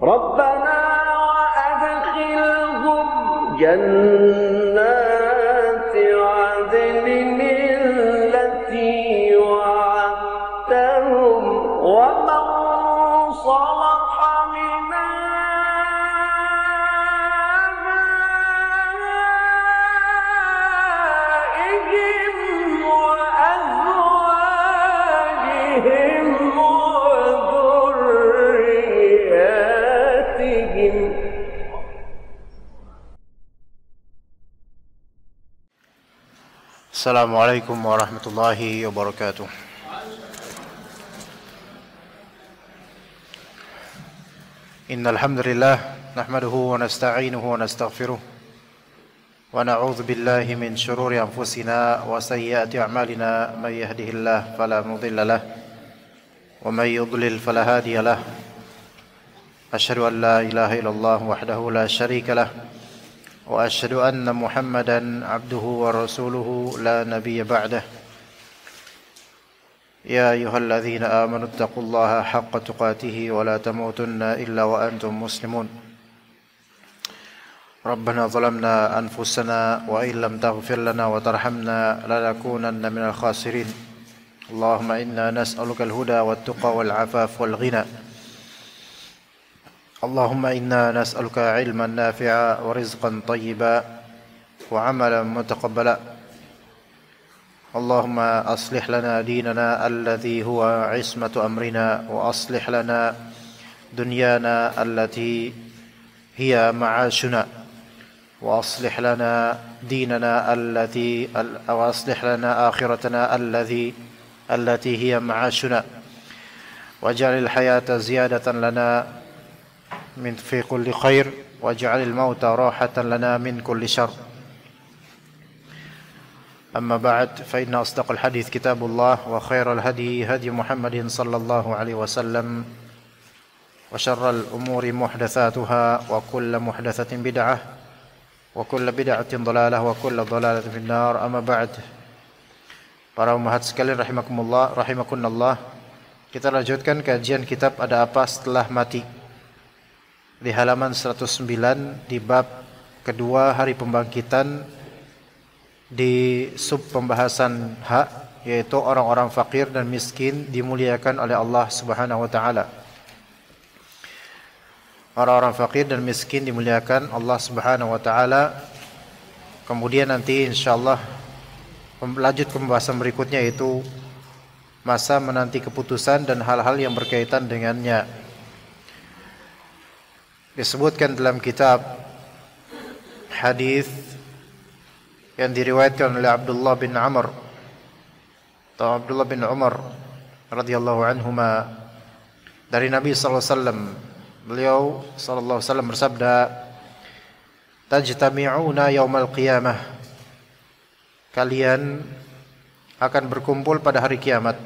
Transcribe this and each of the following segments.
ربنا وأدخلهم جنات عدن التي وعدتهم ومن صلح من آبائهم وأزواجهم وذرياتهم. Assalamualaikum warahmatullahi wabarakatuh. Innal hamdalillah nahmaduhu wa nasta'inuhu wa nastaghfiruh wa na'udzu billahi min shururi anfusina wa sayyiati a'malina may yahdihillahu fala mudilla lahu wa may yudlil fala hadiya lahu. Asyhadu an la ilaha illallah wahdahu la syarika lahu wa asyhadu anna Muhammadan abduhu wa rasuluhu la nabiyya ba'dah. Ya ayyuhalladzina amanu taqullaha haqqa tuqatih wa la tamutunna illa wa antum muslimun. Rabbana zalamna anfusana wa illam taghfir lana wa tarhamna lanakunanna minal khasirin. Allahumma inna nas'aluka al-huda wat tuqa wal afaf wal ghina. اللهم إنا نسألك علما نافعا ورزقا طيبا وعملا متقبلا. اللهم أصلح لنا ديننا الذي هو عصمة أمرنا وأصلح لنا دنيانا التي هي معاشنا وأصلح لنا ديننا وأصلح لنا آخرتنا التي هي معاشنا واجعل الحياة زيادة لنا من في كل خير واجعل الموت راحة لنا من كل شر. أما بعد فإن أصدق الحديث كتاب الله وخير الهدي هدي محمد صلى الله عليه وسلم وشر الأمور محدثاتها وكل محدثة بدعة وكل بدعة ضلالة وكل ضلالة في النار. أما بعد, para umat sekalian rahimakumullah, kita lanjutkan kajian kitab Ada Apa Setelah Mati di halaman 109 di bab kedua hari pembangkitan di sub pembahasan hak, yaitu orang-orang fakir dan miskin dimuliakan oleh Allah Subhanahu wa taala. Orang-orang fakir dan miskin dimuliakan Allah Subhanahu wa taala. Kemudian nanti insyaallah lanjut ke pembahasan berikutnya, yaitu masa menanti keputusan dan hal-hal yang berkaitan dengannya. Disebutkan dalam kitab hadis yang diriwayatkan oleh Abdullah bin Umar radhiyallahu anhuma dari Nabi sallallahu alaihi wasallam. Beliau sallallahu alaihi wasallam bersabda, "Tajtami'una yaumal qiyamah." Kalian akan berkumpul pada hari kiamat.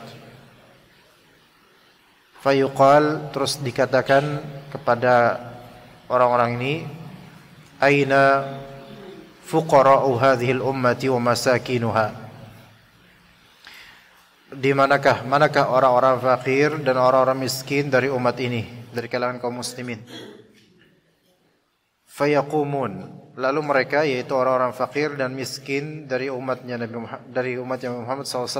Fayuqal, terus dikatakan kepada orang-orang ini, aina fuqara'u hadhil ummati wa masakinuha. Di manakah orang-orang fakir dan orang-orang miskin dari umat ini, dari kalangan kaum muslimin? Fayaqumun, lalu mereka, yaitu orang-orang fakir dan miskin dari umatnya Nabi Muhammad SAW,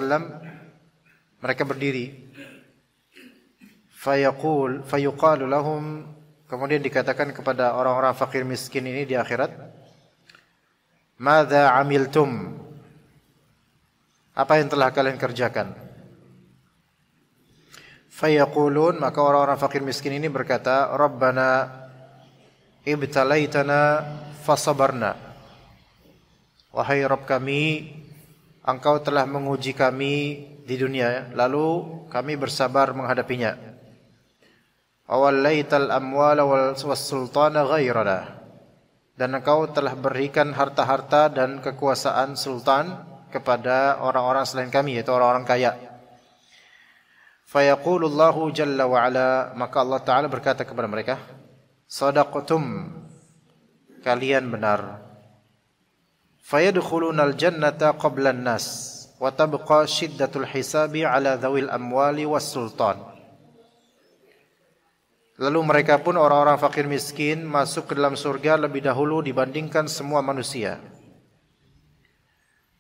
mereka berdiri. Fayuqalu lahum, kemudian dikatakan kepada orang-orang fakir miskin ini di akhirat, "Madza amiltum?" Apa yang telah kalian kerjakan? Fayaqulun, maka orang-orang fakir miskin ini berkata, "Rabbana ibtalaitana fasabarna." Wahai Rabb kami, Engkau telah menguji kami di dunia, lalu kami bersabar menghadapinya. Awallaital amwala was-sultana ghairana, dan Engkau telah berikan harta-harta dan kekuasaan sultan kepada orang-orang selain kami, yaitu orang-orang kaya. Fayaqulullahu jalla wa ala, maka Allah Ta'ala berkata kepada mereka, "Sadaqtum, kalian benar." Fayadkhulunal jannata qabla an-nas wa tabqa shiddatul hisabi ala dhawil amwali was sultan. Lalu mereka pun orang-orang fakir miskin masuk ke dalam surga lebih dahulu dibandingkan semua manusia.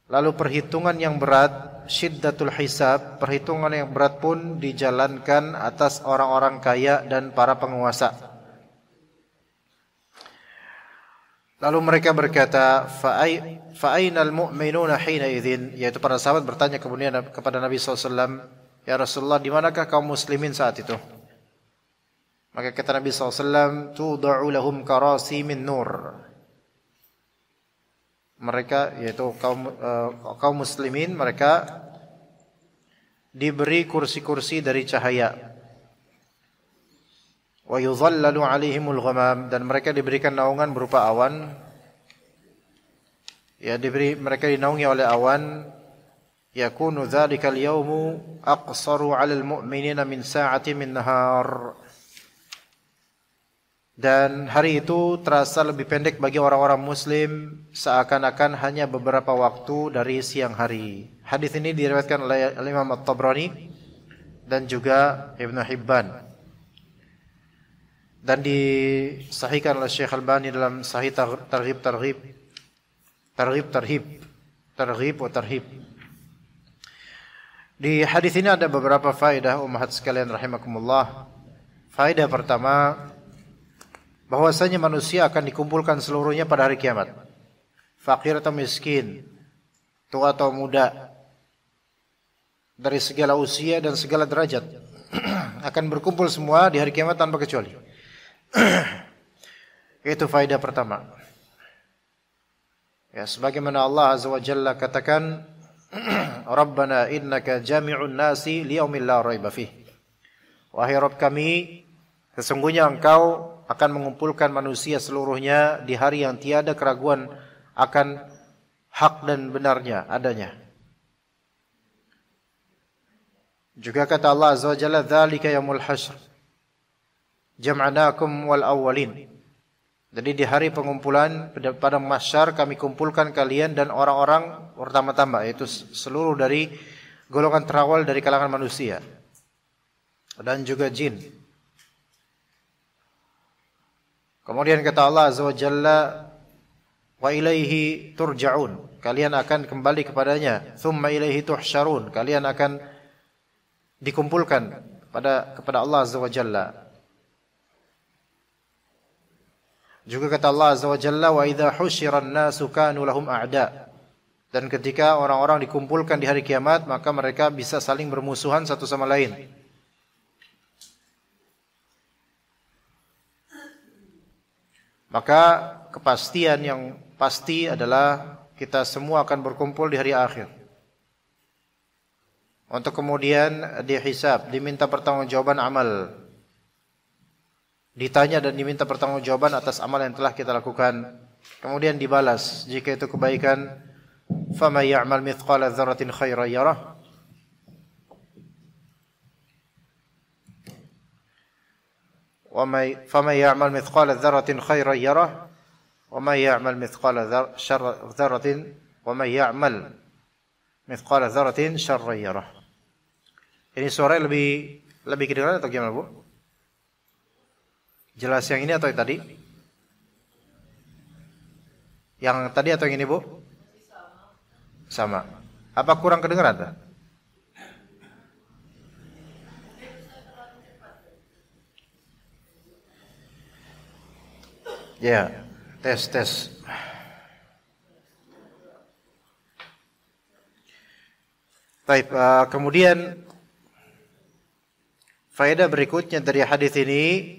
Lalu perhitungan yang berat, syiddatul hisab, perhitungan yang berat pun dijalankan atas orang-orang kaya dan para penguasa. Lalu mereka berkata, fa'ainal mu'minuna hina idzin, yaitu para sahabat bertanya kemudian kepada Nabi SAW, ya Rasulullah, di manakah kaum muslimin saat itu? Maka kata Nabi SAW, tuda'u lahum karasi min nur. Mereka, yaitu kaum muslimin, mereka diberi kursi-kursi dari cahaya. Wa yudhallalu alaihimul ghamam, dan mereka diberikan naungan berupa awan. Ya, mereka dinaungi oleh awan. Yakunu dzalikal yaumu aqsaru 'alal mu'minina min sa'ati min nahar. Dan hari itu terasa lebih pendek bagi orang-orang muslim seakan-akan hanya beberapa waktu dari siang hari. Hadis ini diriwayatkan oleh Imam At-Tabrani dan juga Ibnu Hibban. Dan disahihkan oleh Syekh Albani dalam Sahih Targhib. Di hadis ini ada beberapa faedah ummahat sekalian rahimakumullah. Faedah pertama, bahwasanya manusia akan dikumpulkan seluruhnya pada hari kiamat. Fakir atau miskin, tua atau muda, dari segala usia dan segala derajat akan berkumpul semua di hari kiamat tanpa kecuali. Itu faedah pertama. Ya, sebagaimana Allah Azza wa Jalla katakan, Rabbana innaka jami'un nasi liyaumin la raiba fih. Wahai Rabb kami, sesungguhnya Engkau akan mengumpulkan manusia seluruhnya di hari yang tiada keraguan akan hak dan benarnya adanya. Juga kata Allah Azza wa Jalla, dzalika yaumul hasyr jam'anakum wal awwalin. Jadi di hari pengumpulan pada mahsyar kami kumpulkan kalian dan orang-orang pertama-tama, yaitu seluruh dari golongan terawal dari kalangan manusia dan juga jin. Kemudian kata Allah Azza wa Jalla, wa ilaihi turja'un, kalian akan kembali kepadanya. Thumma ilaihi tuhsyarun, kalian akan dikumpulkan kepada Allah Azza wa Jalla. Juga kata Allah Azza wa Jalla, wa idza husyiran nasu kanu lahum a'da, dan ketika orang-orang dikumpulkan di hari kiamat, maka mereka bisa saling bermusuhan satu sama lain. Maka kepastian yang pasti adalah kita semua akan berkumpul di hari akhir. Untuk kemudian dihisab, diminta pertanggungjawaban amal. Ditanya dan diminta pertanggungjawaban atas amal yang telah kita lakukan. Kemudian dibalas jika itu kebaikan. فَمَنْ يَعْمَلْ مِثْقَالَ ذَرَّةٍ خَيْرًا يَرَهُ. فَمَنْ يَعْمَلْ مِثْقَالَ ذَرَّةٍ خَيْرًا يَرَهُ وَمَنْ يَعْمَلْ مِثْقَالَ ذَرَّةٍ شَرًّا يَرَهُ. Ini suara lebih kedengaran atau gimana, Bu? Jelas yang ini atau yang tadi? Yang tadi atau yang ini, Bu? Sama. Apa kurang kedengaran? Ya, tes. Baik, kemudian faedah berikutnya dari hadis ini,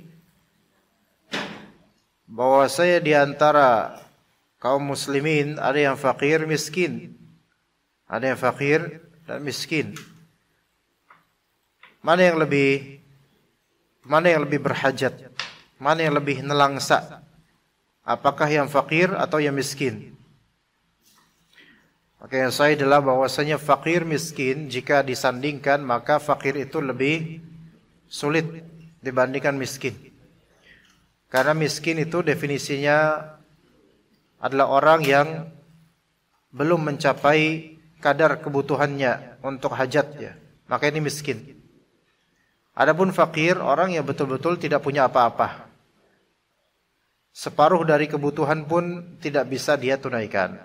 bahwa saya di antara kaum muslimin ada yang fakir miskin. Ada yang fakir dan miskin. Mana yang lebih berhajat? Mana yang lebih nelangsa? Apakah yang fakir atau yang miskin? Maka yang sahih adalah bahwasanya fakir miskin jika disandingkan, maka fakir itu lebih sulit dibandingkan miskin. Karena miskin itu definisinya adalah orang yang belum mencapai kadar kebutuhannya untuk hajatnya, maka ini miskin. Adapun fakir, orang yang betul-betul tidak punya apa-apa. Separuh dari kebutuhan pun tidak bisa dia tunaikan.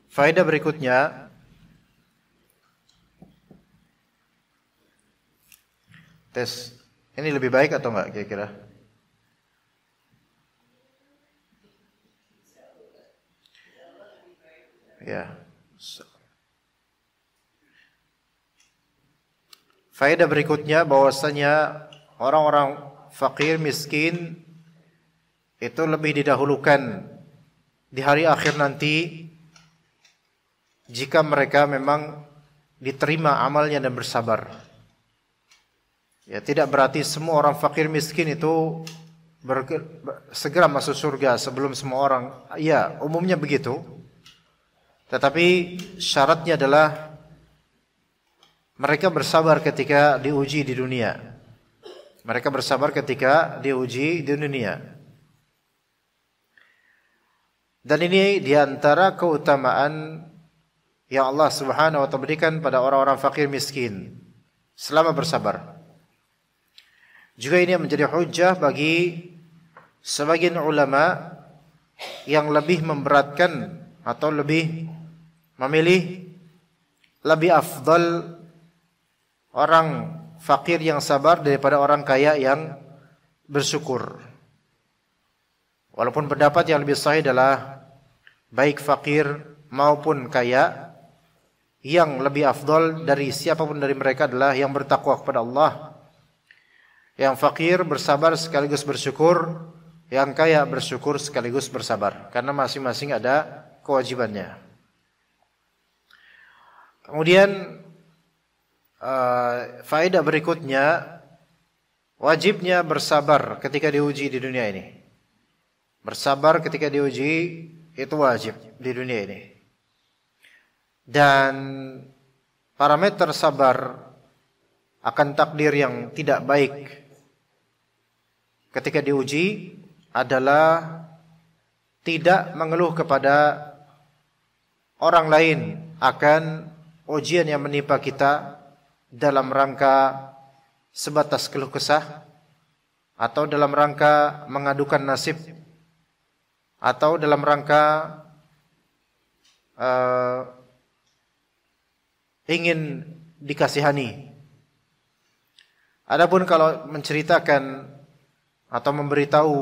Faedah berikutnya, tes ini lebih baik atau enggak kira-kira? Ya. Faedah berikutnya bahwasanya orang-orang fakir miskin itu lebih didahulukan di hari akhir nanti jika mereka memang diterima amalnya dan bersabar. Ya, tidak berarti semua orang fakir miskin itu segera masuk surga sebelum semua orang. Ya, umumnya begitu. Tetapi syaratnya adalah mereka bersabar ketika diuji di dunia. Mereka bersabar ketika diuji di dunia. Dan ini diantara keutamaan yang Allah Subhanahu wa Ta'ala berikan pada orang-orang fakir miskin selama bersabar. Juga ini menjadi hujjah bagi sebagian ulama yang lebih memberatkan atau lebih memilih lebih afdal orang fakir yang sabar daripada orang kaya yang bersyukur. Walaupun pendapat yang lebih sahih adalah baik fakir maupun kaya, yang lebih afdal dari siapapun dari mereka adalah yang bertakwa kepada Allah. Yang fakir bersabar sekaligus bersyukur, yang kaya bersyukur sekaligus bersabar, karena masing-masing ada kewajibannya. Kemudian faedah berikutnya, wajibnya bersabar ketika diuji di dunia ini. Bersabar ketika diuji itu wajib di dunia ini. Dan parameter sabar akan takdir yang tidak baik ketika diuji adalah tidak mengeluh kepada orang lain akan ujian yang menimpa kita dalam rangka sebatas keluh kesah, atau dalam rangka mengadukan nasib, atau dalam rangka ingin dikasihani. Adapun kalau menceritakan atau memberitahu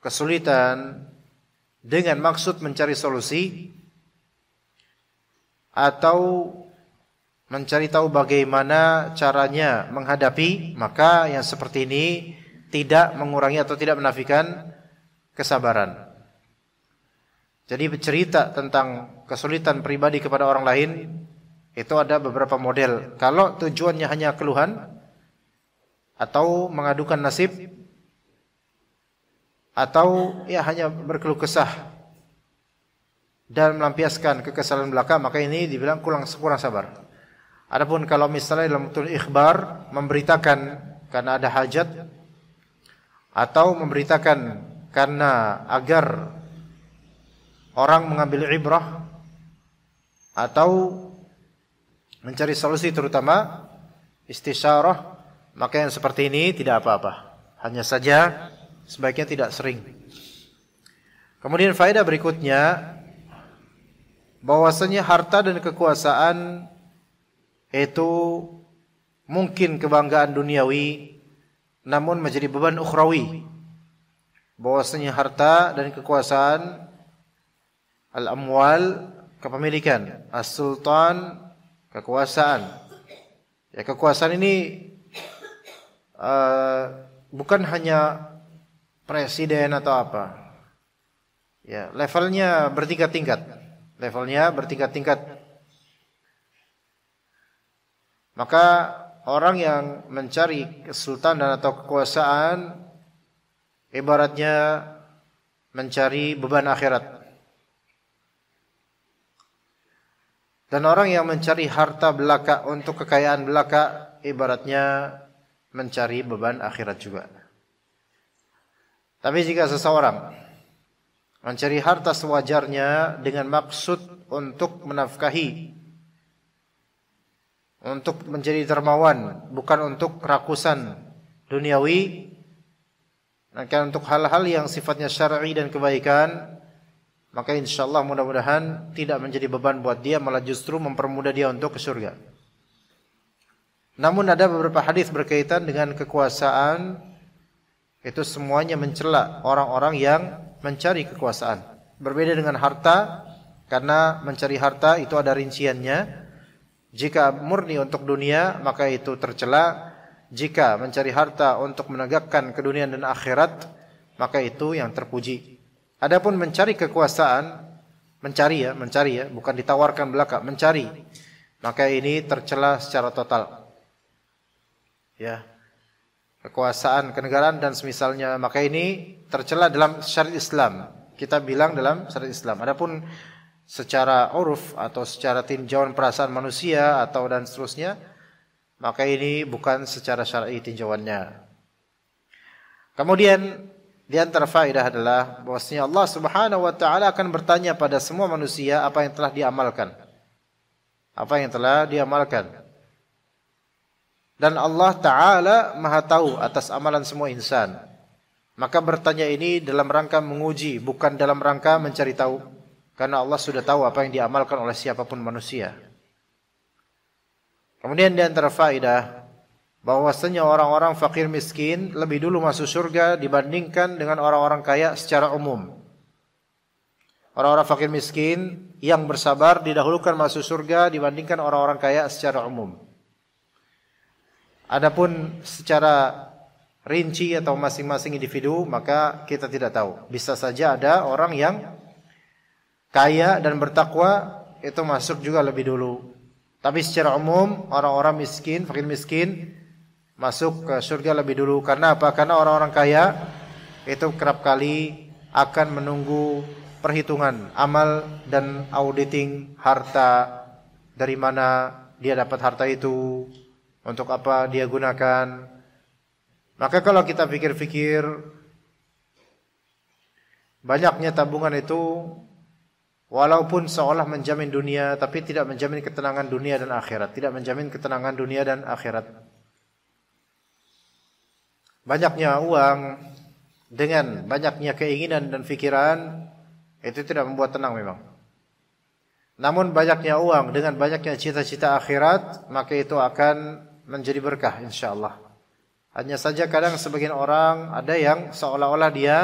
kesulitan dengan maksud mencari solusi, atau mencari tahu bagaimana caranya menghadapi, maka yang seperti ini tidak mengurangi atau tidak menafikan kesabaran. Jadi bercerita tentang kesulitan pribadi kepada orang lain itu ada beberapa model. Kalau tujuannya hanya keluhan atau mengadukan nasib, atau ya hanya berkeluh kesah dan melampiaskan kekesalan belaka, maka ini dibilang kurang sabar. Adapun kalau misalnya dalam bentuk ikhbar, memberitakan karena ada hajat, atau memberitakan karena agar orang mengambil ibrah, atau mencari solusi terutama istisyarah, maka yang seperti ini tidak apa-apa. Hanya saja sebaiknya tidak sering. Kemudian faedah berikutnya, bahwasanya harta dan kekuasaan itu mungkin kebanggaan duniawi, namun menjadi beban ukhrawi. Bahwasanya harta dan kekuasaan, al-amwal, kepemilikan, as-sultan, kekuasaan. Ya, kekuasaan ini bukan hanya presiden atau apa. Ya, levelnya bertingkat-tingkat. Maka orang yang mencari kesultanan atau kekuasaan ibaratnya mencari beban akhirat. Dan orang yang mencari harta belaka untuk kekayaan belaka ibaratnya mencari beban akhirat juga. Tapi jika seseorang mencari harta sewajarnya dengan maksud untuk menafkahi untuk menjadi dermawan, bukan untuk rakusan duniawi, maka untuk hal-hal yang sifatnya syar'i dan kebaikan, maka insyaallah mudah-mudahan tidak menjadi beban buat dia, malah justru mempermudah dia untuk ke surga. Namun ada beberapa hadis berkaitan dengan kekuasaan, itu semuanya mencela orang-orang yang mencari kekuasaan. Berbeda dengan harta, karena mencari harta itu ada rinciannya. Jika murni untuk dunia, maka itu tercela. Jika mencari harta untuk menegakkan keduniaan dan akhirat, maka itu yang terpuji. Adapun mencari kekuasaan, mencari ya, bukan ditawarkan belaka, mencari, maka ini tercela secara total. Ya, kekuasaan, kenegaraan dan semisalnya, maka ini tercela dalam syariat Islam. Kita bilang dalam syariat Islam. Adapun secara uruf atau secara tinjauan perasaan manusia atau dan seterusnya, maka ini bukan secara syar'i tinjauannya. Kemudian di antara faedah adalah bahwasanya Allah Subhanahu wa taala akan bertanya pada semua manusia apa yang telah diamalkan. Apa yang telah diamalkan. Dan Allah taala Maha tahu atas amalan semua insan. Maka bertanya ini dalam rangka menguji, bukan dalam rangka mencari tahu. Karena Allah sudah tahu apa yang diamalkan oleh siapapun manusia. Kemudian di antara faedah bahwasanya orang-orang fakir miskin lebih dulu masuk surga dibandingkan dengan orang-orang kaya secara umum. Orang-orang fakir miskin yang bersabar didahulukan masuk surga dibandingkan orang-orang kaya secara umum. Adapun secara rinci atau masing-masing individu, maka kita tidak tahu. Bisa saja ada orang yang kaya dan bertakwa itu masuk juga lebih dulu. Tapi secara umum orang-orang miskin, fakir miskin masuk ke surga lebih dulu. Karena apa? Karena orang-orang kaya itu kerap kali akan menunggu perhitungan amal dan auditing harta, dari mana dia dapat harta itu, untuk apa dia gunakan. Maka kalau kita pikir-pikir, banyaknya tabungan itu walaupun seolah menjamin dunia, tapi tidak menjamin ketenangan dunia dan akhirat. Tidak menjamin ketenangan dunia dan akhirat. Banyaknya uang dengan banyaknya keinginan dan pikiran itu tidak membuat tenang memang. Namun banyaknya uang dengan banyaknya cita-cita akhirat, maka itu akan menjadi berkah insyaallah. Hanya saja kadang sebagian orang ada yang seolah-olah dia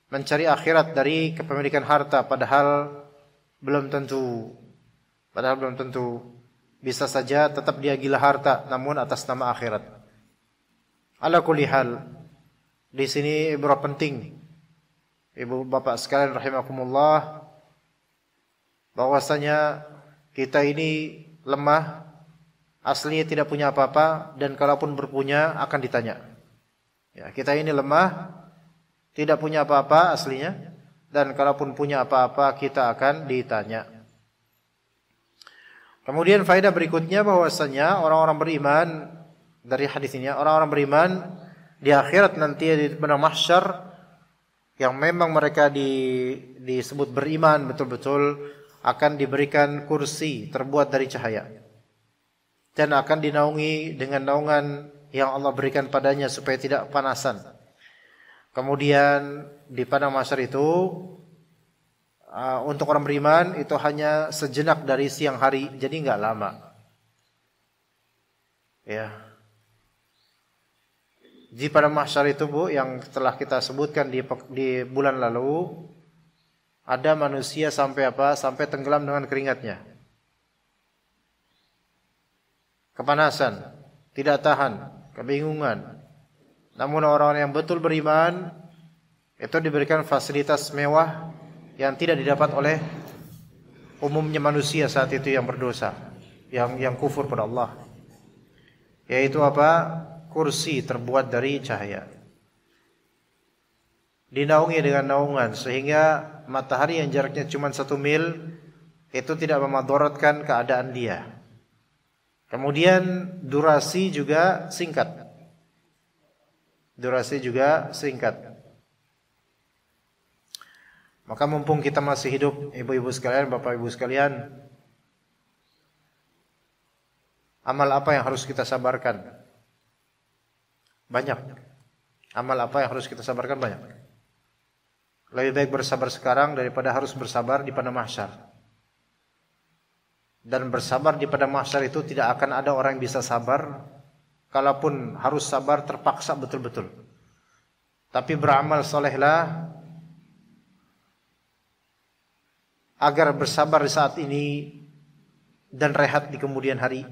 mencari akhirat dari kepemilikan harta, padahal belum tentu. Bisa saja tetap dia gila harta, namun atas nama akhirat. Ala kulli hal, di sini ibrah penting, ibu bapak sekalian rahimakumullah, bahwasanya kita ini lemah, aslinya tidak punya apa-apa, dan kalaupun berpunya akan ditanya. Ya, kita ini lemah, tidak punya apa-apa aslinya, dan kalaupun punya apa-apa kita akan ditanya. Kemudian faedah berikutnya bahwasanya orang-orang beriman, dari hadis ini, orang-orang beriman di akhirat nanti di padang mahsyar, yang memang mereka disebut beriman betul-betul, akan diberikan kursi terbuat dari cahaya dan akan dinaungi dengan naungan yang Allah berikan padanya supaya tidak panasan. Kemudian di padang mahsyar itu untuk orang beriman itu hanya sejenak dari siang hari, jadi enggak lama. Ya. Di padang mahsyar itu Bu, yang telah kita sebutkan di bulan lalu, ada manusia sampai apa? Sampai tenggelam dengan keringatnya. Kepanasan, tidak tahan, kebingungan. Namun orang-orang yang betul beriman itu diberikan fasilitas mewah yang tidak didapat oleh umumnya manusia saat itu yang berdosa, yang kufur pada Allah. Yaitu apa? Kursi terbuat dari cahaya. Dinaungi dengan naungan sehingga matahari yang jaraknya cuma 1 mil itu tidak memadaratkan keadaan dia. Kemudian durasi juga singkat. Maka mumpung kita masih hidup, ibu-ibu sekalian, bapak-ibu sekalian, Amal apa yang harus kita sabarkan? Banyak. Amal apa yang harus kita sabarkan? Banyak. Lebih baik bersabar sekarang daripada harus bersabar di padang mahsyar. Dan bersabar di padang mahsyar itu tidak akan ada orang yang bisa sabar. Kalaupun harus sabar terpaksa betul-betul. Tapi beramal solehlah agar bersabar di saat ini dan rehat di kemudian hari.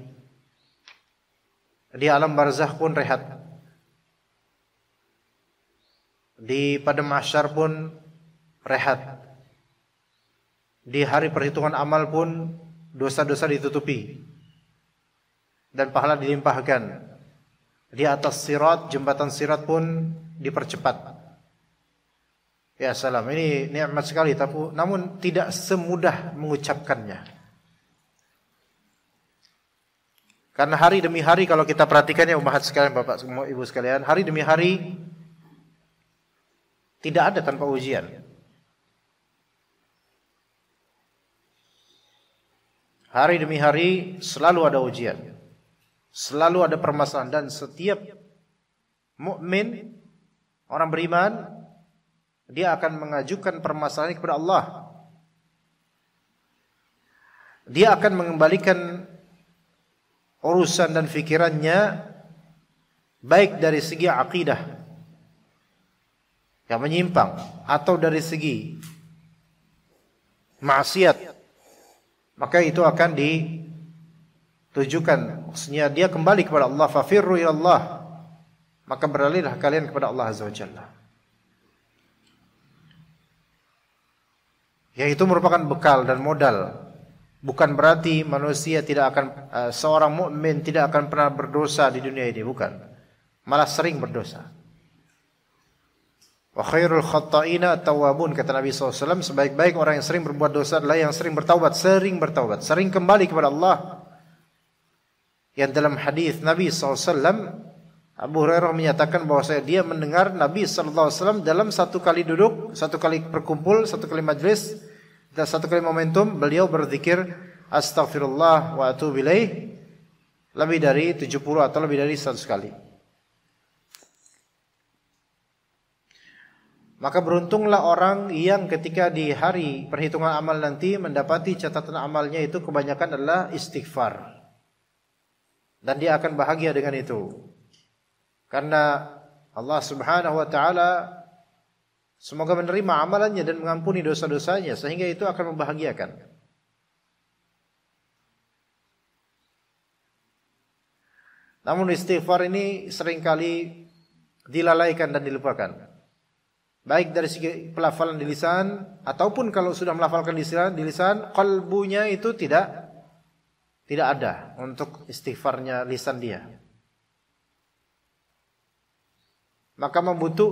Di alam barzakh pun rehat. Di padang mahsyar pun rehat. Di hari perhitungan amal pun dosa-dosa ditutupi dan pahala dilimpahkan. Di atas sirat, jembatan sirat pun dipercepat. Ya salam, ini nikmat sekali, tapi namun tidak semudah mengucapkannya. Karena hari demi hari kalau kita perhatikan ya umat sekalian, Bapak semua Ibu sekalian, hari demi hari tidak ada tanpa ujian. Hari demi hari selalu ada ujian. Selalu ada permasalahan dan setiap mukmin, orang beriman, dia akan mengajukan permasalahan kepada Allah. Dia akan mengembalikan urusan dan fikirannya baik dari segi akidah yang menyimpang atau dari segi maksiat, maka itu akan ditujukan, maksudnya dia kembali kepada Allah. Fafirru ila Allah, maka beralihlah kalian kepada Allah Azza wa Jalla. Yaitu merupakan bekal dan modal. Bukan berarti manusia tidak akan seorang mukmin tidak akan pernah berdosa di dunia ini, bukan. Malah sering berdosa. Wa khairul khatta'ina tawwabun, kata Nabi SAW, sebaik-baik orang yang sering berbuat dosa adalah yang sering bertaubat, sering kembali kepada Allah. Yang dalam hadis Nabi SAW, Abu Hurairah menyatakan bahwa dia mendengar Nabi SAW dalam satu kali duduk, satu kali berkumpul, satu kali majlis, dan satu kali momentum, beliau berzikir Astaghfirullah wa atubu ilaih lebih dari 70 atau lebih dari 100 kali. Maka beruntunglah orang yang ketika di hari perhitungan amal nanti mendapati catatan amalnya itu kebanyakan adalah istighfar. Dan dia akan bahagia dengan itu. Karena Allah Subhanahu wa taala semoga menerima amalannya dan mengampuni dosa-dosanya, sehingga itu akan membahagiakan. Namun istighfar ini seringkali dilalaikan dan dilupakan. Baik dari segi pelafalan di lisan, ataupun kalau sudah melafalkan di lisan, qalbunya itu tidak ada untuk istighfarnya lisan dia. Maka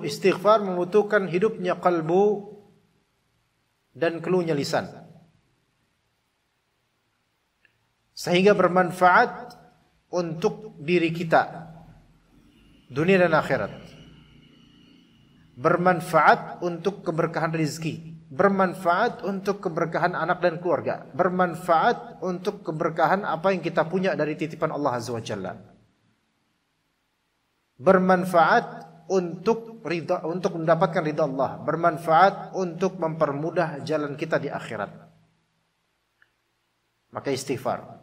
istighfar membutuhkan hidupnya kalbu dan keluhnya lisan. Sehingga bermanfaat untuk diri kita, dunia dan akhirat. Bermanfaat untuk keberkahan rezeki, bermanfaat untuk keberkahan anak dan keluarga, bermanfaat untuk keberkahan apa yang kita punya dari titipan Allah Azza wa Jalla. Bermanfaat untuk mendapatkan ridha Allah, bermanfaat untuk mempermudah jalan kita di akhirat. Maka istighfar.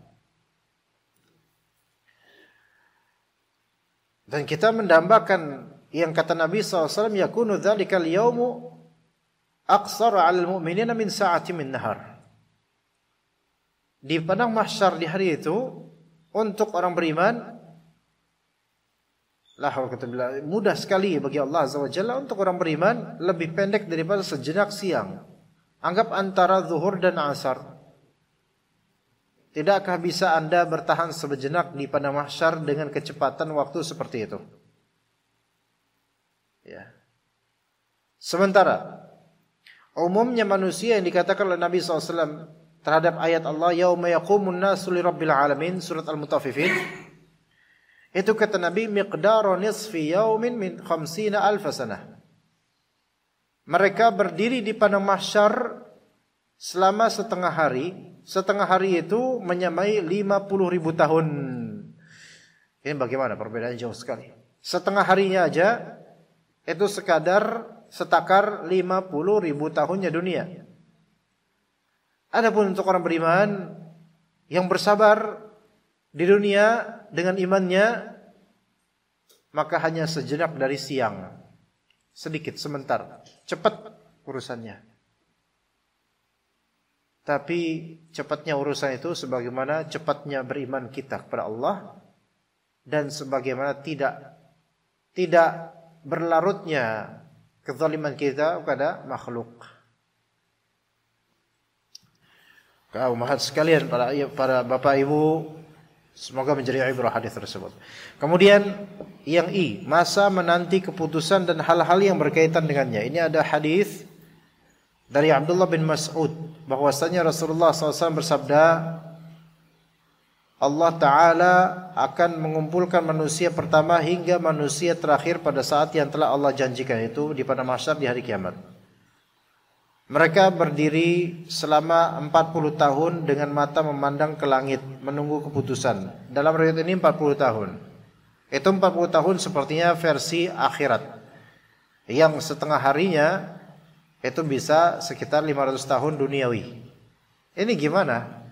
Dan kita mendambakan yang kata Nabi SAW, yakunu dzalikal yaumu aqsara 'alal mu'minina min sa'ati min nahar. Di padang mahsyar di hari itu untuk orang beriman mudah sekali bagi Allah Azza wa Jalla untuk orang beriman lebih pendek daripada sejenak siang. Anggap antara zuhur dan asar. Tidakkah bisa Anda bertahan sejenak di padang mahsyar dengan kecepatan waktu seperti itu? Ya. Sementara umumnya manusia yang dikatakan oleh Nabi SAW terhadap ayat Allah, yauma yaqumun nasu lirabbil alamin, surat Al-Mutaffifin, itu kata Nabi, miqdaru nisfi yaumin min 50,000 sanah. Mereka berdiri di padang mahsyar selama setengah hari. Setengah hari itu menyamai 50.000 tahun. Ini bagaimana perbedaannya jauh sekali. Setengah harinya aja itu setakar 50.000 tahunnya dunia. Adapun untuk orang beriman yang bersabar di dunia dengan imannya, maka hanya sejenak dari siang. Sedikit, sebentar. Cepat urusannya. Tapi cepatnya urusan itu sebagaimana cepatnya beriman kita kepada Allah, dan sebagaimana tidak berlarutnya kezaliman kita kepada makhluk. Kaum mahat sekalian, para bapak ibu, semoga menjadi ibrah hadis tersebut. Kemudian yang masa menanti keputusan dan hal-hal yang berkaitan dengannya. Ini ada hadis dari Abdullah bin Mas'ud bahwasanya Rasulullah SAW bersabda, Allah Ta'ala akan mengumpulkan manusia pertama hingga manusia terakhir pada saat yang telah Allah janjikan, itu di padang mahsyar di hari kiamat. Mereka berdiri selama 40 tahun dengan mata memandang ke langit, menunggu keputusan. Dalam riwayat ini 40 tahun. Itu 40 tahun sepertinya versi akhirat. Yang setengah harinya itu bisa sekitar 500 tahun duniawi. Ini gimana?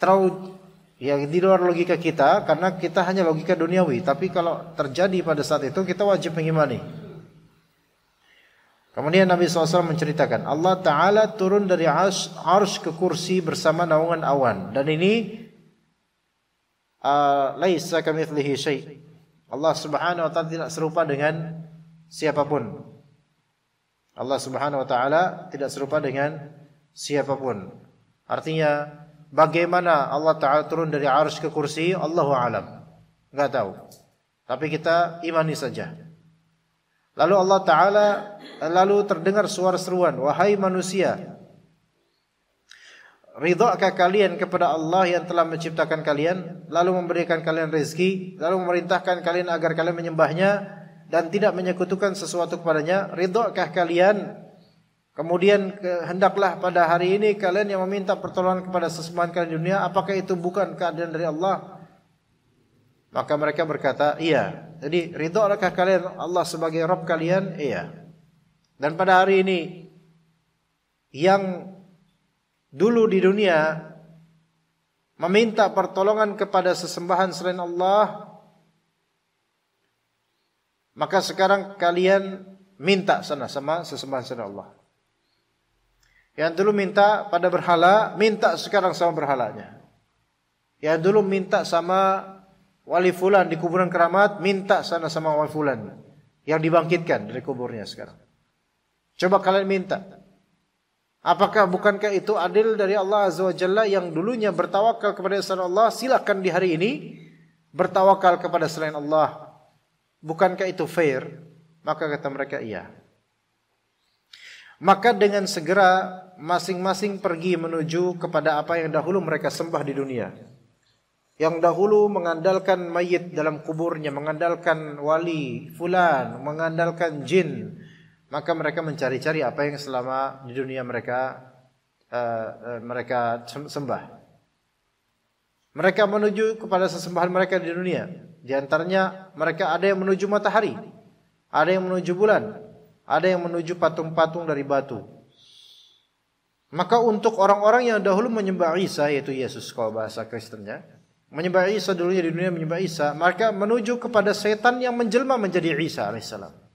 Terlalu yang di luar logika kita, karena kita hanya logika duniawi. Tapi kalau terjadi pada saat itu, kita wajib mengimani. Kemudian Nabi SAW menceritakan, Allah Ta'ala turun dari arsy ke kursi bersama naungan awan. Dan ini laisa kamitslihi syai'. Allah Subhanahu wa Ta'ala tidak serupa dengan siapapun. Allah Subhanahu wa Ta'ala tidak serupa dengan siapapun. Artinya, bagaimana Allah Ta'ala turun dari arsy ke kursi, Allahu a'lam. Enggak tahu. Tapi kita imani saja. Lalu Allah Ta'ala terdengar suara seruan, wahai manusia, ridhakah kalian kepada Allah yang telah menciptakan kalian, lalu memberikan kalian rezeki, lalu memerintahkan kalian agar kalian menyembahnya dan tidak menyekutukan sesuatu kepadanya? Ridhakah kalian? Kemudian hendaklah pada hari ini kalian yang meminta pertolongan kepada sesembahan kalian di dunia, apakah itu bukan keadaan dari Allah? Maka mereka berkata, iya. Jadi ridhakah kalian Allah sebagai Rabb kalian? Iya. Dan pada hari ini, yang dulu di dunia meminta pertolongan kepada sesembahan selain Allah, maka sekarang kalian minta sana sama sesembahan selain Allah. Yang dulu minta pada berhala, minta sekarang sama berhalanya. Yang dulu minta sama wali fulan di kuburan keramat, minta sana sama wali fulan yang dibangkitkan dari kuburnya sekarang. Coba kalian minta. Apakah bukankah itu adil dari Allah Azza wa Jalla yang dulunya bertawakal kepada selain Allah, silakan di hari ini bertawakal kepada selain Allah. Bukankah itu fair? Maka kata mereka, iya. Maka dengan segera masing-masing pergi menuju kepada apa yang dahulu mereka sembah di dunia. Yang dahulu mengandalkan mayit dalam kuburnya, mengandalkan wali fulan, mengandalkan jin. Maka mereka mencari-cari apa yang selama di dunia mereka sembah. Mereka menuju kepada sesembahan mereka di dunia. Di antaranya mereka ada yang menuju matahari, ada yang menuju bulan, ada yang menuju patung-patung dari batu. Maka untuk orang-orang yang dahulu menyembah Isa, yaitu Yesus kalau bahasa Kristennya, menyembah Isa dulunya di dunia menyembah Isa, mereka menuju kepada setan yang menjelma menjadi Isa alaihissalam.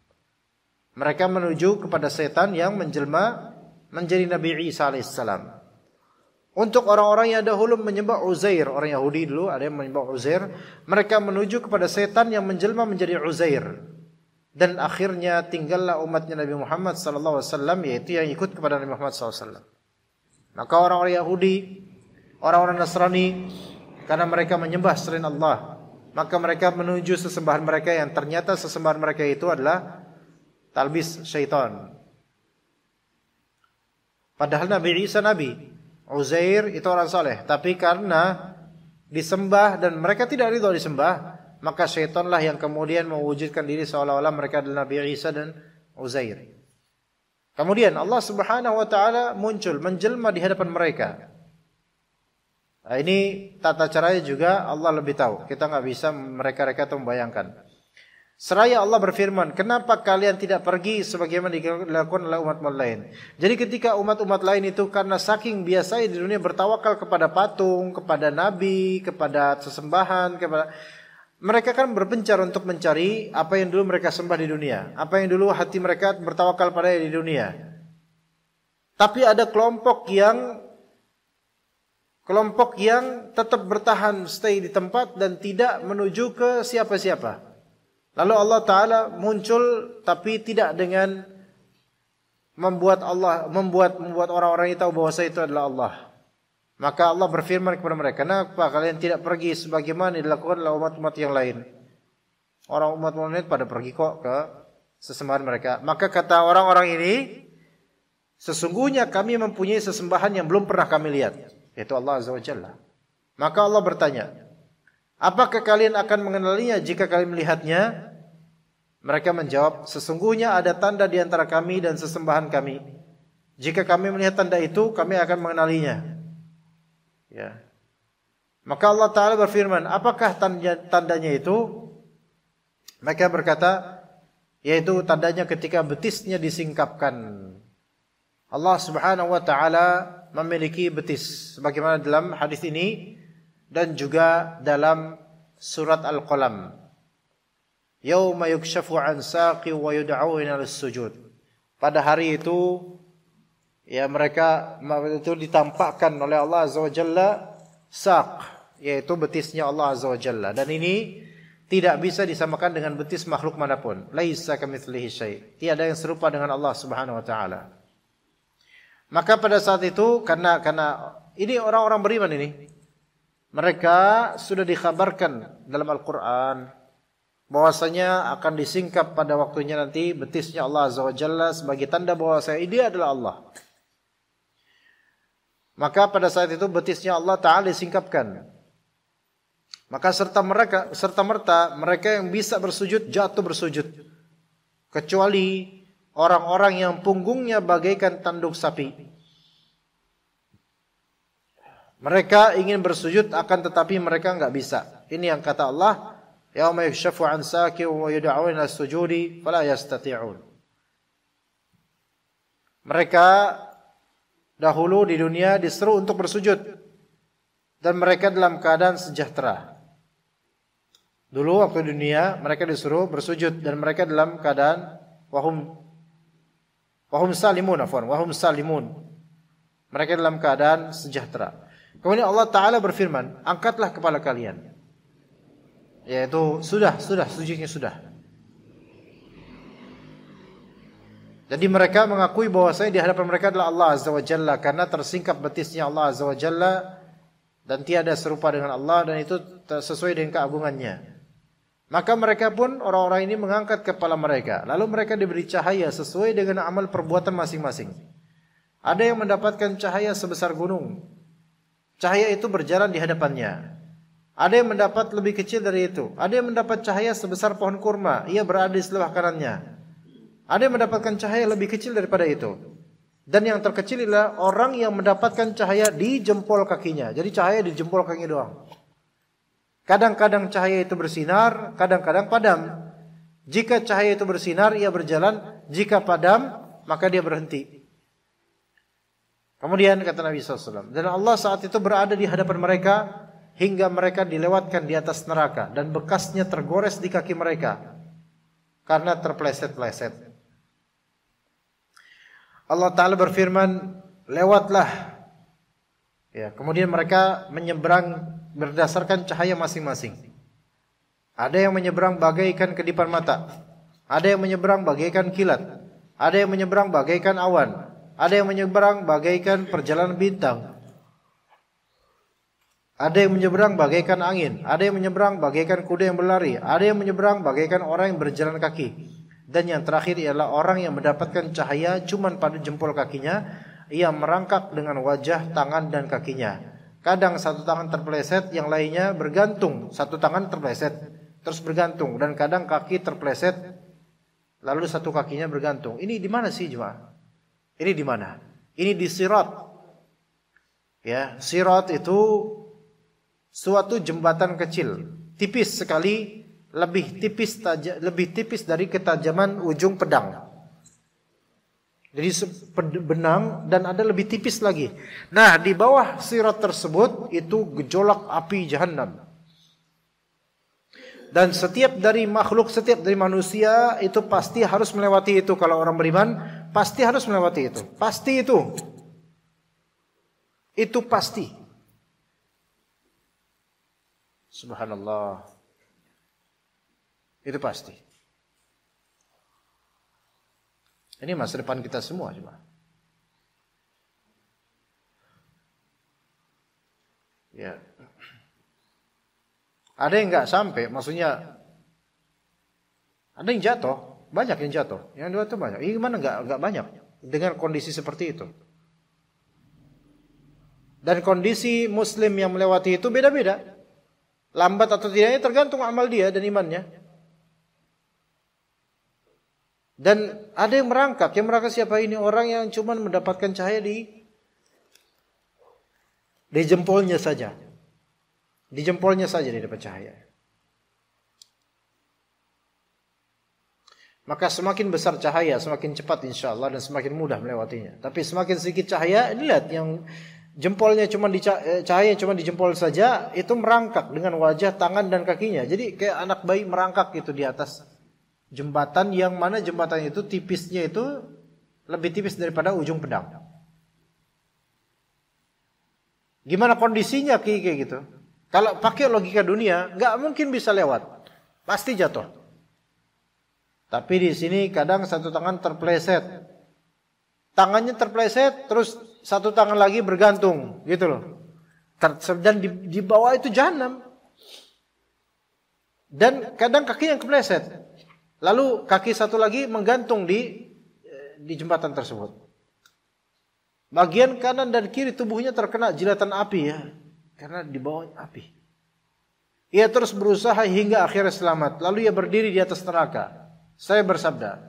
Mereka menuju kepada setan yang menjelma menjadi Nabi Isa alaihissalam. Untuk orang-orang yang dahulu menyembah Uzair, orang Yahudi dulu ada yang menyembah Uzair, mereka menuju kepada setan yang menjelma menjadi Uzair. Dan akhirnya tinggallah umatnya Nabi Muhammad sallallahu alaihi wasallam, yaitu yang ikut kepada Nabi Muhammad sallallahu alaihi wasallam. Maka orang-orang Yahudi, orang-orang Nasrani, karena mereka menyembah selain Allah, maka mereka menuju sesembahan mereka yang ternyata sesembahan mereka itu adalah talbis syaitan. Padahal Nabi Isa nabi, Uzair itu orang saleh, tapi karena disembah dan mereka tidak ridha disembah, maka syaitanlah yang kemudian mewujudkan diri seolah-olah mereka adalah Nabi Isa dan Uzair. Kemudian Allah Subhanahu wa taala muncul menjelma di hadapan mereka. Nah, ini tata caranya juga Allah lebih tahu. Kita nggak bisa mereka-reka itu membayangkan. Seraya Allah berfirman, kenapa kalian tidak pergi sebagaimana dilakukan oleh umat-umat lain? Jadi ketika umat-umat lain itu karena saking biasanya di dunia bertawakal kepada patung, kepada nabi, kepada sesembahan, mereka kan berpencar untuk mencari apa yang dulu mereka sembah di dunia, apa yang dulu hati mereka bertawakal pada di dunia. Tapi ada kelompok yang tetap bertahan stay di tempat dan tidak menuju ke siapa-siapa. Lalu Allah Ta'ala muncul tapi tidak dengan membuat orang-orang itu tahu bahwa itu adalah Allah. Maka Allah berfirman kepada mereka, kenapa kalian tidak pergi sebagaimana dilakukan oleh umat-umat yang lain? Orang umat-umat lain pada pergi kok ke sesembahan mereka. Maka kata orang-orang ini, sesungguhnya kami mempunyai sesembahan yang belum pernah kami lihat, yaitu Allah Azza wa Jalla. Maka Allah bertanya, apakah kalian akan mengenalinya jika kalian melihatnya? Mereka menjawab, sesungguhnya ada tanda di antara kami dan sesembahan kami. Jika kami melihat tanda itu, kami akan mengenalinya. Ya. Maka Allah Ta'ala berfirman, apakah tandanya itu? Mereka berkata, yaitu tandanya ketika betisnya disingkapkan. Allah Subhanahu wa Ta'ala memiliki betis, sebagaimana dalam hadis ini dan juga dalam surat Al-Qalam. Yauma yukshafu an saqi wa yud'auna lis-sujud. Pada hari itu ya mereka itu ditampakkan oleh Allah Azza wa Jalla saq, yaitu betisnya Allah Azza wa Jalla, dan ini tidak bisa disamakan dengan betis makhluk manapun. Laisa kamitslihi syai'. Tiada yang serupa dengan Allah Subhanahu wa taala. Maka pada saat itu karena ini orang-orang beriman ini, mereka sudah dikhabarkan dalam Al-Qur'an bahwasanya akan disingkap pada waktunya nanti betisnya Allah Azza wa Jalla sebagai tanda bahwasanya dia adalah Allah. Maka pada saat itu betisnya Allah Ta'ala disingkapkan. Maka serta merta mereka yang bisa bersujud jatuh bersujud, kecuali orang-orang yang punggungnya bagaikan tanduk sapi. Mereka ingin bersujud akan tetapi mereka enggak bisa. Ini yang kata Allah, yauma yukshafu an saqi wa yud'auna as-sujudi fala yastati'un. Mereka dahulu di dunia diseru untuk bersujud dan mereka dalam keadaan sejahtera. Dulu waktu di dunia mereka disuruh bersujud dan mereka dalam keadaan wahum salimun. Mereka dalam keadaan sejahtera. Kemudian Allah Ta'ala berfirman, angkatlah kepala kalian. Yaitu sudah sujudnya sudah. Jadi mereka mengakui bahwasanya di hadapan mereka adalah Allah Azza wa Jalla karena tersingkap betisnya Allah Azza wa Jalla dan tiada serupa dengan Allah dan itu sesuai dengan keagungannya. Maka mereka pun orang-orang ini mengangkat kepala mereka, lalu mereka diberi cahaya sesuai dengan amal perbuatan masing-masing. Ada yang mendapatkan cahaya sebesar gunung. Cahaya itu berjalan di hadapannya. Ada yang mendapat lebih kecil dari itu. Ada yang mendapat cahaya sebesar pohon kurma, ia berada di sebelah kanannya. Ada yang mendapatkan cahaya lebih kecil daripada itu. Dan yang terkecil adalah orang yang mendapatkan cahaya di jempol kakinya. Jadi cahaya di jempol kaki doang. Kadang-kadang cahaya itu bersinar, kadang-kadang padam. Jika cahaya itu bersinar, ia berjalan. Jika padam, maka dia berhenti. Kemudian kata Nabi SAW, dan Allah saat itu berada di hadapan mereka hingga mereka dilewatkan di atas neraka dan bekasnya tergores di kaki mereka karena terpleset-pleset. Allah Ta'ala berfirman, lewatlah. Ya, kemudian mereka menyeberang berdasarkan cahaya masing-masing. Ada yang menyeberang bagaikan kedipan mata. Ada yang menyeberang bagaikan kilat. Ada yang menyeberang bagaikan awan. Ada yang menyeberang bagaikan perjalanan bintang. Ada yang menyeberang bagaikan angin. Ada yang menyeberang bagaikan kuda yang berlari. Ada yang menyeberang bagaikan orang yang berjalan kaki. Dan yang terakhir ialah orang yang mendapatkan cahaya cuman pada jempol kakinya. Ia merangkak dengan wajah, tangan dan kakinya. Kadang satu tangan terpeleset, yang lainnya bergantung. Satu tangan terpeleset, terus bergantung. Dan kadang kaki terpeleset, lalu satu kakinya bergantung. Ini di mana sih jemaah? Ini di mana? Ini di Sirat. Ya, Sirat itu suatu jembatan kecil, tipis sekali, lebih tipis dari ketajaman ujung pedang. Jadi benang dan ada lebih tipis lagi. Nah, di bawah sirat tersebut itu gejolak api Jahannam. Dan setiap dari makhluk, setiap dari manusia itu pasti harus melewati itu. Kalau orang beriman pasti harus melewati itu. Pasti itu. Itu pasti. Subhanallah. Itu pasti. Ini masa depan kita semua coba. Ya. Ada yang nggak sampai, maksudnya ada yang jatuh, banyak yang jatuh, yang dua itu banyak. Ini gimana nggak banyak dengan kondisi seperti itu. Dan kondisi Muslim yang melewati itu beda-beda, lambat atau tidaknya tergantung amal dia dan imannya. Dan ada yang merangkak siapa ini? Orang yang cuma mendapatkan cahaya di jempolnya saja. Di jempolnya saja dia dapat cahaya. Maka semakin besar cahaya, semakin cepat insya Allah dan semakin mudah melewatinya. Tapi semakin sedikit cahaya, lihat yang jempolnya cahaya cuma di jempol saja, itu merangkak dengan wajah, tangan dan kakinya. Jadi kayak anak bayi merangkak gitu di atas jembatan, yang mana jembatan itu tipisnya itu lebih tipis daripada ujung pedang. Gimana kondisinya kayak gitu? Kalau pakai logika dunia, nggak mungkin bisa lewat, pasti jatuh. Tapi di sini kadang satu tangan terpleset, tangannya terpleset, terus satu tangan lagi bergantung, gitu loh. Dan di bawah itu Jahannam. Dan kadang kaki yang kepleset, lalu kaki satu lagi menggantung di jembatan tersebut. Bagian kanan dan kiri tubuhnya terkena jilatan api ya. Karena di bawah api. Ia terus berusaha hingga akhirnya selamat. Lalu ia berdiri di atas neraka. Saya bersabda,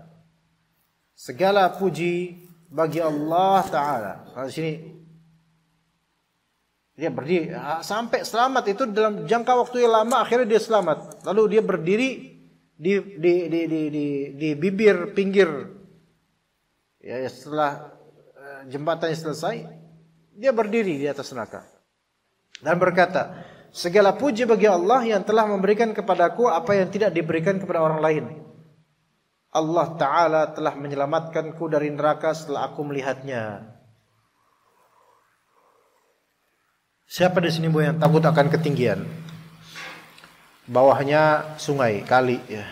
segala puji bagi Allah Ta'ala. Di sini dia berdiri sampai selamat itu dalam jangka waktu yang lama, akhirnya dia selamat. Lalu dia berdiri di bibir pinggir. Ya, setelah jembatannya selesai, dia berdiri di atas neraka. Dan berkata, segala puji bagi Allah yang telah memberikan kepadaku apa yang tidak diberikan kepada orang lain. Allah Ta'ala telah menyelamatkanku dari neraka setelah aku melihatnya. Siapa di sini Bu yang takut akan ketinggian? Bawahnya sungai, kali ya.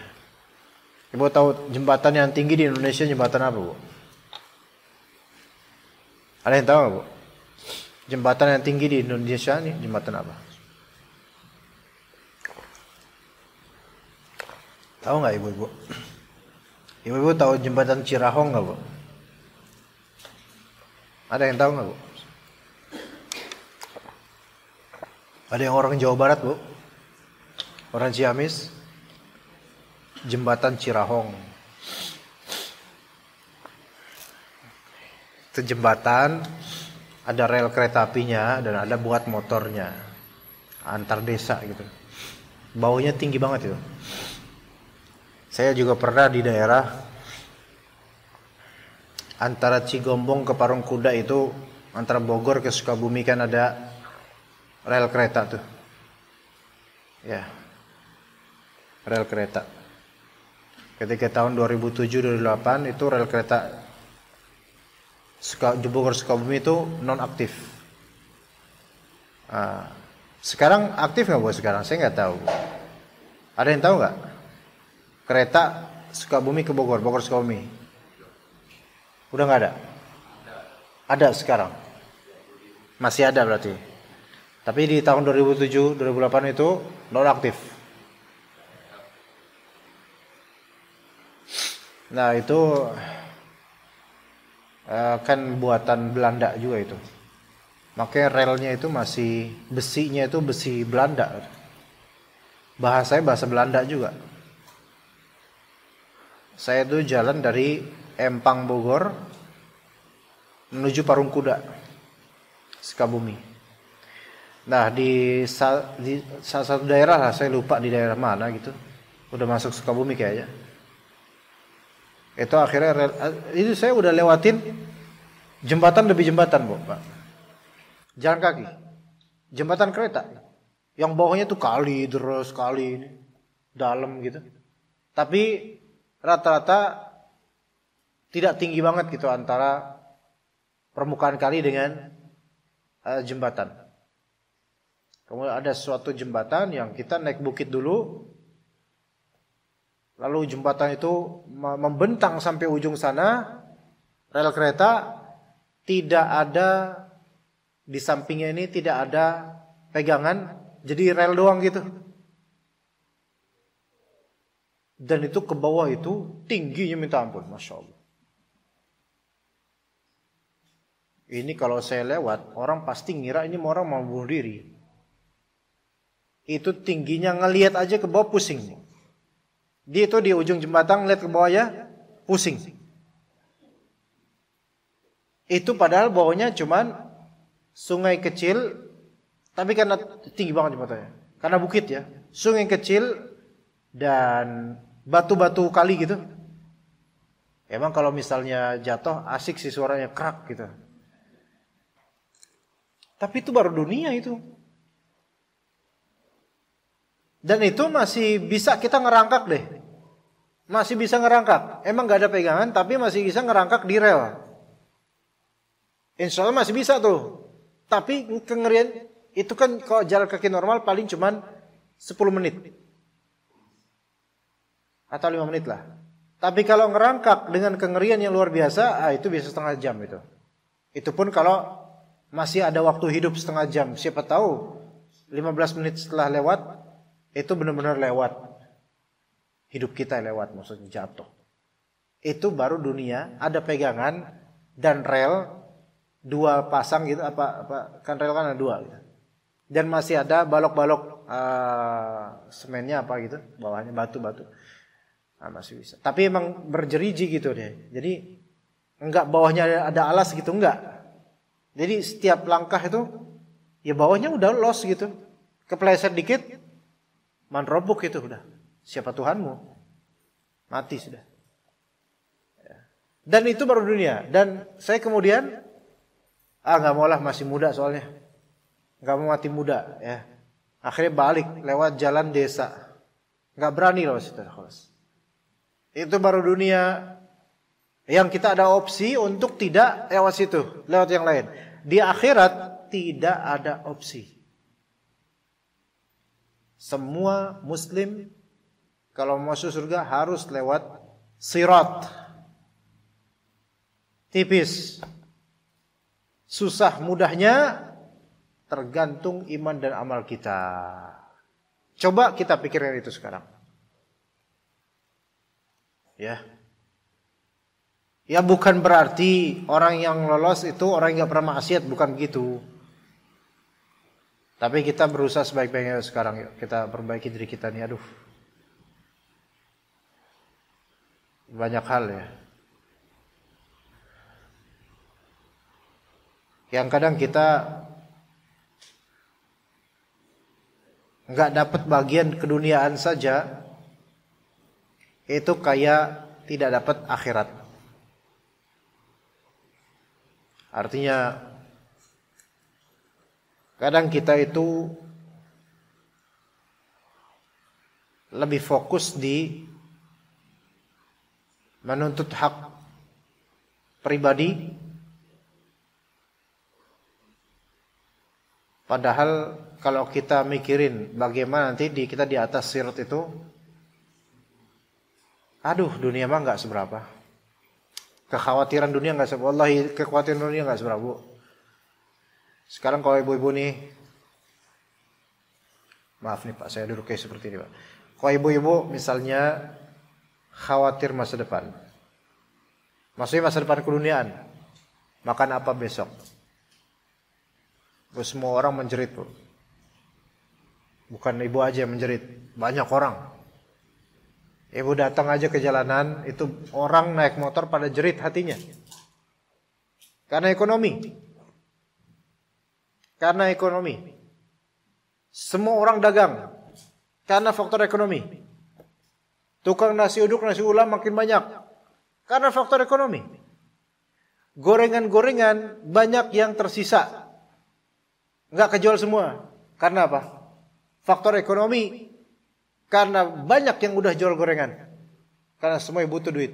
Ibu tahu jembatan yang tinggi di Indonesia jembatan apa Bu? Ada yang tahu nggak Bu? Jembatan yang tinggi di Indonesia ini jembatan apa? Tahu nggak ibu-ibu? Ibu-ibu tahu jembatan Cirahong nggak Bu? Ada yang tahu nggak Bu? Ada yang orang Jawa Barat Bu? Orang Ciamis? Jembatan Cirahong. Itu jembatan, ada rel kereta apinya dan ada buat motornya, antar desa gitu. Baunya tinggi banget itu. Saya juga pernah di daerah antara Cigombong ke Parungkuda itu, antara Bogor ke Sukabumi kan ada rel kereta tuh. Ya. Rel kereta. Ketika tahun 2007-2008 itu rel kereta Bogor Sukabumi itu non aktif. Sekarang aktif nggak Bu sekarang? Saya nggak tahu. Ada yang tahu nggak? Kereta Sukabumi ke Bogor, Bogor Sukabumi. Udah nggak ada? Ada sekarang. Masih ada berarti. Tapi di tahun 2007-2008 itu non aktif. Nah itu kan buatan Belanda juga itu. Makanya relnya itu masih, besinya itu besi Belanda. Bahasanya bahasa Belanda juga. Saya tuh jalan dari Empang Bogor menuju Parungkuda, Sukabumi. Nah di salah satu daerah lah, saya lupa di daerah mana gitu, udah masuk Sukabumi kayaknya. Itu akhirnya itu saya udah lewatin jembatan demi jembatan, Bu, Pak. Jalan kaki. Jembatan kereta. Yang bawahnya tuh kali terus kali ini dalam gitu. Tapi rata-rata tidak tinggi banget gitu antara permukaan kali dengan jembatan. Kemudian ada suatu jembatan yang kita naik bukit dulu, lalu jembatan itu membentang sampai ujung sana, rel kereta tidak ada di sampingnya ini, tidak ada pegangan, jadi rel doang gitu. Dan itu ke bawah itu tingginya minta ampun, Masya Allah. Ini kalau saya lewat, orang pasti ngira ini orang mau bunuh diri. Itu tingginya, ngelihat aja ke bawah pusing. Dia itu di ujung jembatan ngelihat ke bawah ya pusing. Itu padahal bawahnya cuman sungai kecil, tapi karena tinggi banget jembatannya, karena bukit ya, sungai kecil dan batu-batu kali gitu. Emang kalau misalnya jatuh asik sih suaranya krak gitu. Tapi itu baru dunia itu. Dan itu masih bisa kita ngerangkak deh. Masih bisa ngerangkak. Emang gak ada pegangan tapi masih bisa ngerangkak di rel. Insya Allah masih bisa tuh. Tapi kengerian itu kan kalau jalan kaki normal paling cuman 10 menit. Atau 5 menit lah. Tapi kalau ngerangkak dengan kengerian yang luar biasa, itu bisa setengah jam itu. Itu pun kalau masih ada waktu hidup setengah jam. Siapa tahu 15 menit setelah lewat, itu benar-benar lewat. Hidup kita lewat, maksudnya jatuh. Itu baru dunia, ada pegangan dan rel, 2 pasang gitu, kan rel kan ada 2 gitu. Dan masih ada balok-balok semennya apa gitu, bawahnya batu-batu. Nah, masih bisa. Tapi emang berjeriji gitu deh. Jadi enggak bawahnya ada alas gitu, enggak. Jadi setiap langkah itu ya bawahnya udah los gitu. Kepleset dikit manrobuk itu udah. Siapa Tuhanmu? Mati sudah. Dan itu baru dunia. Dan saya kemudian enggak maulah, masih muda soalnya. Enggak mau mati muda ya. Akhirnya balik lewat jalan desa. Enggak berani loh situ. Itu baru dunia yang kita ada opsi untuk tidak lewat situ, lewat yang lain. Di akhirat tidak ada opsi. Semua muslim kalau masuk surga harus lewat sirat. Tipis. Susah mudahnya tergantung iman dan amal kita. Coba kita pikirkan itu sekarang. Ya. Ya bukan berarti orang yang lolos itu orang yang gak pernah maksiat, bukan begitu. Tapi kita berusaha sebaik-baiknya sekarang. Yuk kita perbaiki diri kita nih. Aduh, banyak hal ya yang kadang kita gak dapat bagian keduniaan saja, itu kayak tidak dapat akhirat. Artinya kadang kita itu lebih fokus di menuntut hak pribadi, padahal kalau kita mikirin bagaimana nanti kita di atas sirat itu, aduh dunia mah gak seberapa. Kekhawatiran dunia gak seberapa. Wallahi kekhawatiran dunia gak seberapa, Bu. Sekarang kalau ibu-ibu nih, maaf nih Pak, saya duduk kayak seperti ini Pak. Kalau ibu-ibu misalnya khawatir masa depan, maksudnya masa depan keduniaan, makan apa besok? Semua orang menjerit, Bu. Bukan ibu aja yang menjerit, banyak orang. Ibu datang aja ke jalanan, itu orang naik motor pada jerit hatinya. Karena ekonomi. Semua orang dagang karena faktor ekonomi. Tukang nasi uduk, nasi ulam makin banyak karena faktor ekonomi. Gorengan-gorengan banyak yang tersisa, nggak kejual semua. Karena apa? Faktor ekonomi. Karena banyak yang udah jual gorengan. Karena semua butuh duit.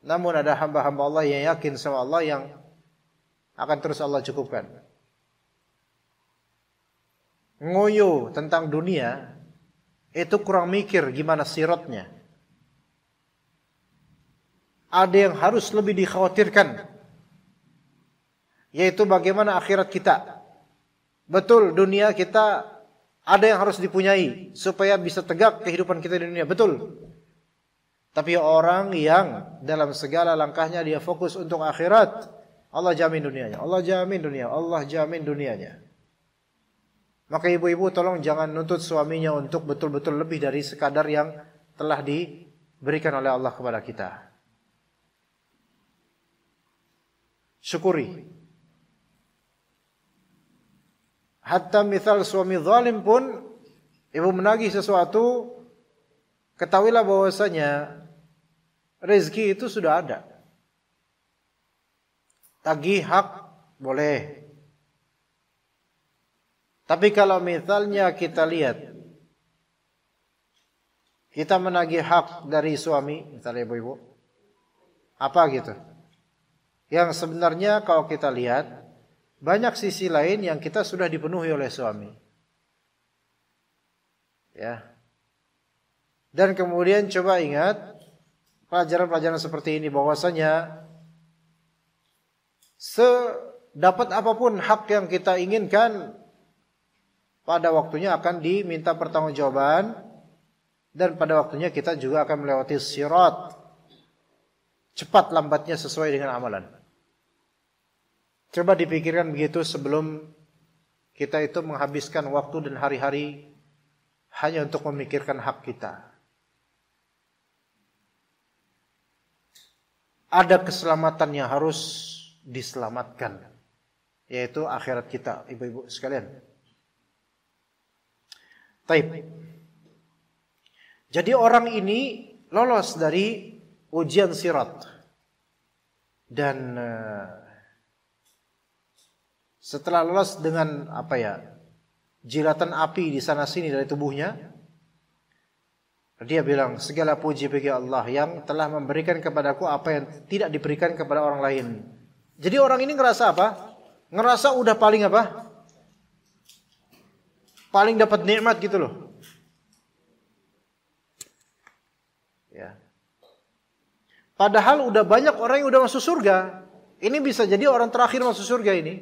Namun ada hamba-hamba Allah yang yakin sama Allah yang akan terus Allah cukupkan. Ngoyo tentang dunia itu kurang mikir gimana siratnya. Ada yang harus lebih dikhawatirkan, yaitu bagaimana akhirat kita. Betul, dunia kita ada yang harus dipunyai supaya bisa tegak kehidupan kita di dunia. Betul. Tapi orang yang dalam segala langkahnya dia fokus untuk akhirat, Allah jamin dunianya. Allah jamin dunia. Allah jamin dunianya. Maka ibu-ibu tolong jangan nuntut suaminya untuk betul-betul lebih dari sekadar yang telah diberikan oleh Allah kepada kita. Syukuri. Hatta misal suami zalim pun ibu menagih sesuatu, ketahuilah bahwasanya rezeki itu sudah ada. Tagih hak boleh. Tapi kalau misalnya kita lihat kita menagih hak dari suami, misalnya ibu-ibu, apa gitu? Yang sebenarnya kalau kita lihat banyak sisi lain yang kita sudah dipenuhi oleh suami. Ya. Dan kemudian coba ingat pelajaran-pelajaran seperti ini bahwasanya sedapat apapun hak yang kita inginkan pada waktunya akan diminta pertanggungjawaban dan pada waktunya kita juga akan melewati sirat cepat lambatnya sesuai dengan amalan. Coba dipikirkan begitu sebelum kita itu menghabiskan waktu dan hari-hari hanya untuk memikirkan hak kita. Ada keselamatan yang harus diselamatkan, yaitu akhirat kita, ibu-ibu sekalian. Taib. Jadi orang ini lolos dari ujian sirat dan setelah lolos dengan jilatan api di sana sini dari tubuhnya, dia bilang segala puji bagi Allah yang telah memberikan kepadaku apa yang tidak diberikan kepada orang lain. Jadi orang ini ngerasa apa? Ngerasa udah paling apa? Paling dapat nikmat gitu loh. Ya. Padahal udah banyak orang yang udah masuk surga. Ini bisa jadi orang terakhir masuk surga ini.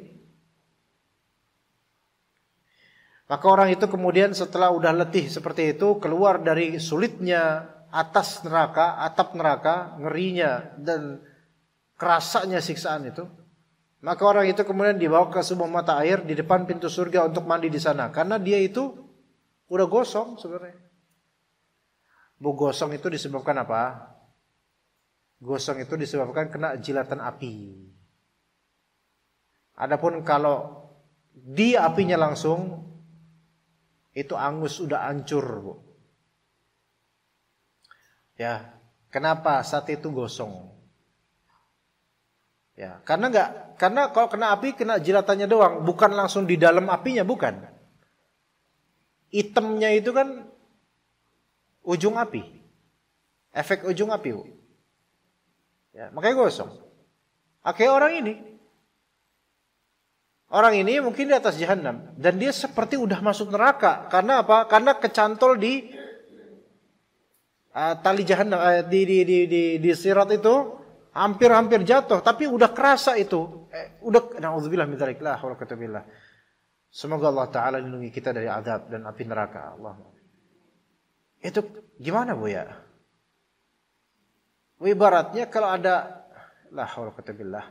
Maka orang itu kemudian setelah udah letih seperti itu, keluar dari sulitnya atas neraka, atap neraka, ngerinya dan kerasanya siksaan itu. Maka orang itu kemudian dibawa ke sebuah mata air di depan pintu surga untuk mandi di sana. Karena dia itu udah gosong sebenarnya. Bu, gosong itu disebabkan apa? Gosong itu disebabkan kena jilatan api. Adapun kalau di apinya langsung, itu angus udah hancur, Bu. Ya, kenapa saat itu gosong? Ya, karena kalau kena api kena jilatannya doang, bukan langsung di dalam apinya, bukan. Itemnya itu kan ujung api. Efek ujung api, Bu. Ya, makanya gosong. Oke, Orang ini mungkin di atas jahanam dan dia seperti udah masuk neraka. Karena apa? Karena kecantol di tali jahanam, di sirat itu hampir jatuh, tapi udah kerasa itu. Na'udzubillah min dzalik, la haula wala quwwata billah. Semoga Allah Taala lindungi kita dari azab dan api neraka. Allah. Itu gimana, Bu ya? Ibaratnya kalau ada la haula wala quwwata billah.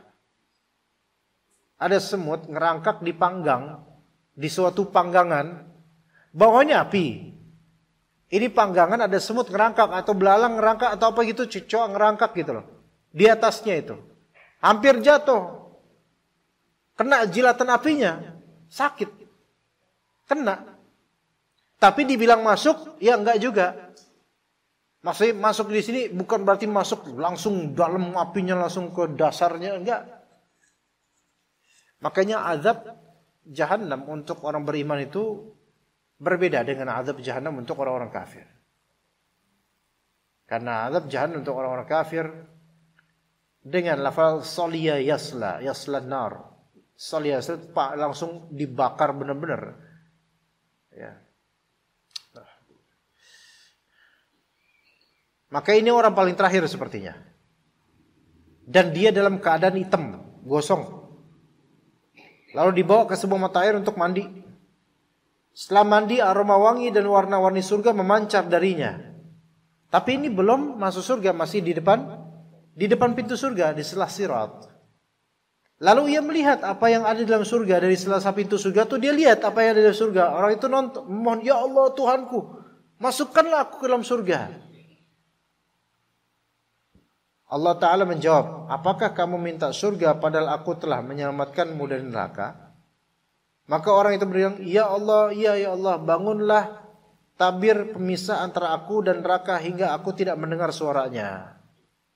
Ada semut ngerangkak dipanggang di suatu panggangan, bawahnya api. Ini panggangan ada semut ngerangkak atau belalang ngerangkak atau apa gitu, cicak ngerangkak gitu loh. Di atasnya itu. Hampir jatuh. Kena jilatan apinya, sakit. Kena. Tapi dibilang masuk, ya enggak juga. Maksudnya masuk di sini bukan berarti masuk langsung dalam apinya, langsung ke dasarnya, enggak. Makanya azab Jahannam untuk orang beriman itu berbeda dengan azab Jahannam untuk orang-orang kafir. Karena azab Jahannam untuk orang-orang kafir dengan lafal soliya yasla nar. Soliya yasla langsung dibakar benar-benar. Ya. Maka ini orang paling terakhir sepertinya. Dan dia dalam keadaan hitam, gosong. Lalu dibawa ke sebuah mata air untuk mandi. Setelah mandi, aroma wangi dan warna-warni surga memancar darinya. Tapi ini belum masuk surga, masih di depan pintu surga, di sebelah sirat. Lalu ia melihat apa yang ada dalam surga. Dari sebelah pintu surga itu dia lihat apa yang ada dalam surga. Orang itu nonton, mohon, ya Allah Tuhanku, masukkanlah aku ke dalam surga. Allah Ta'ala menjawab, apakah kamu minta surga padahal aku telah menyelamatkanmu dari neraka? Maka orang itu bilang, ya Allah, ya Allah, bangunlah tabir pemisah antara aku dan neraka hingga aku tidak mendengar suaranya.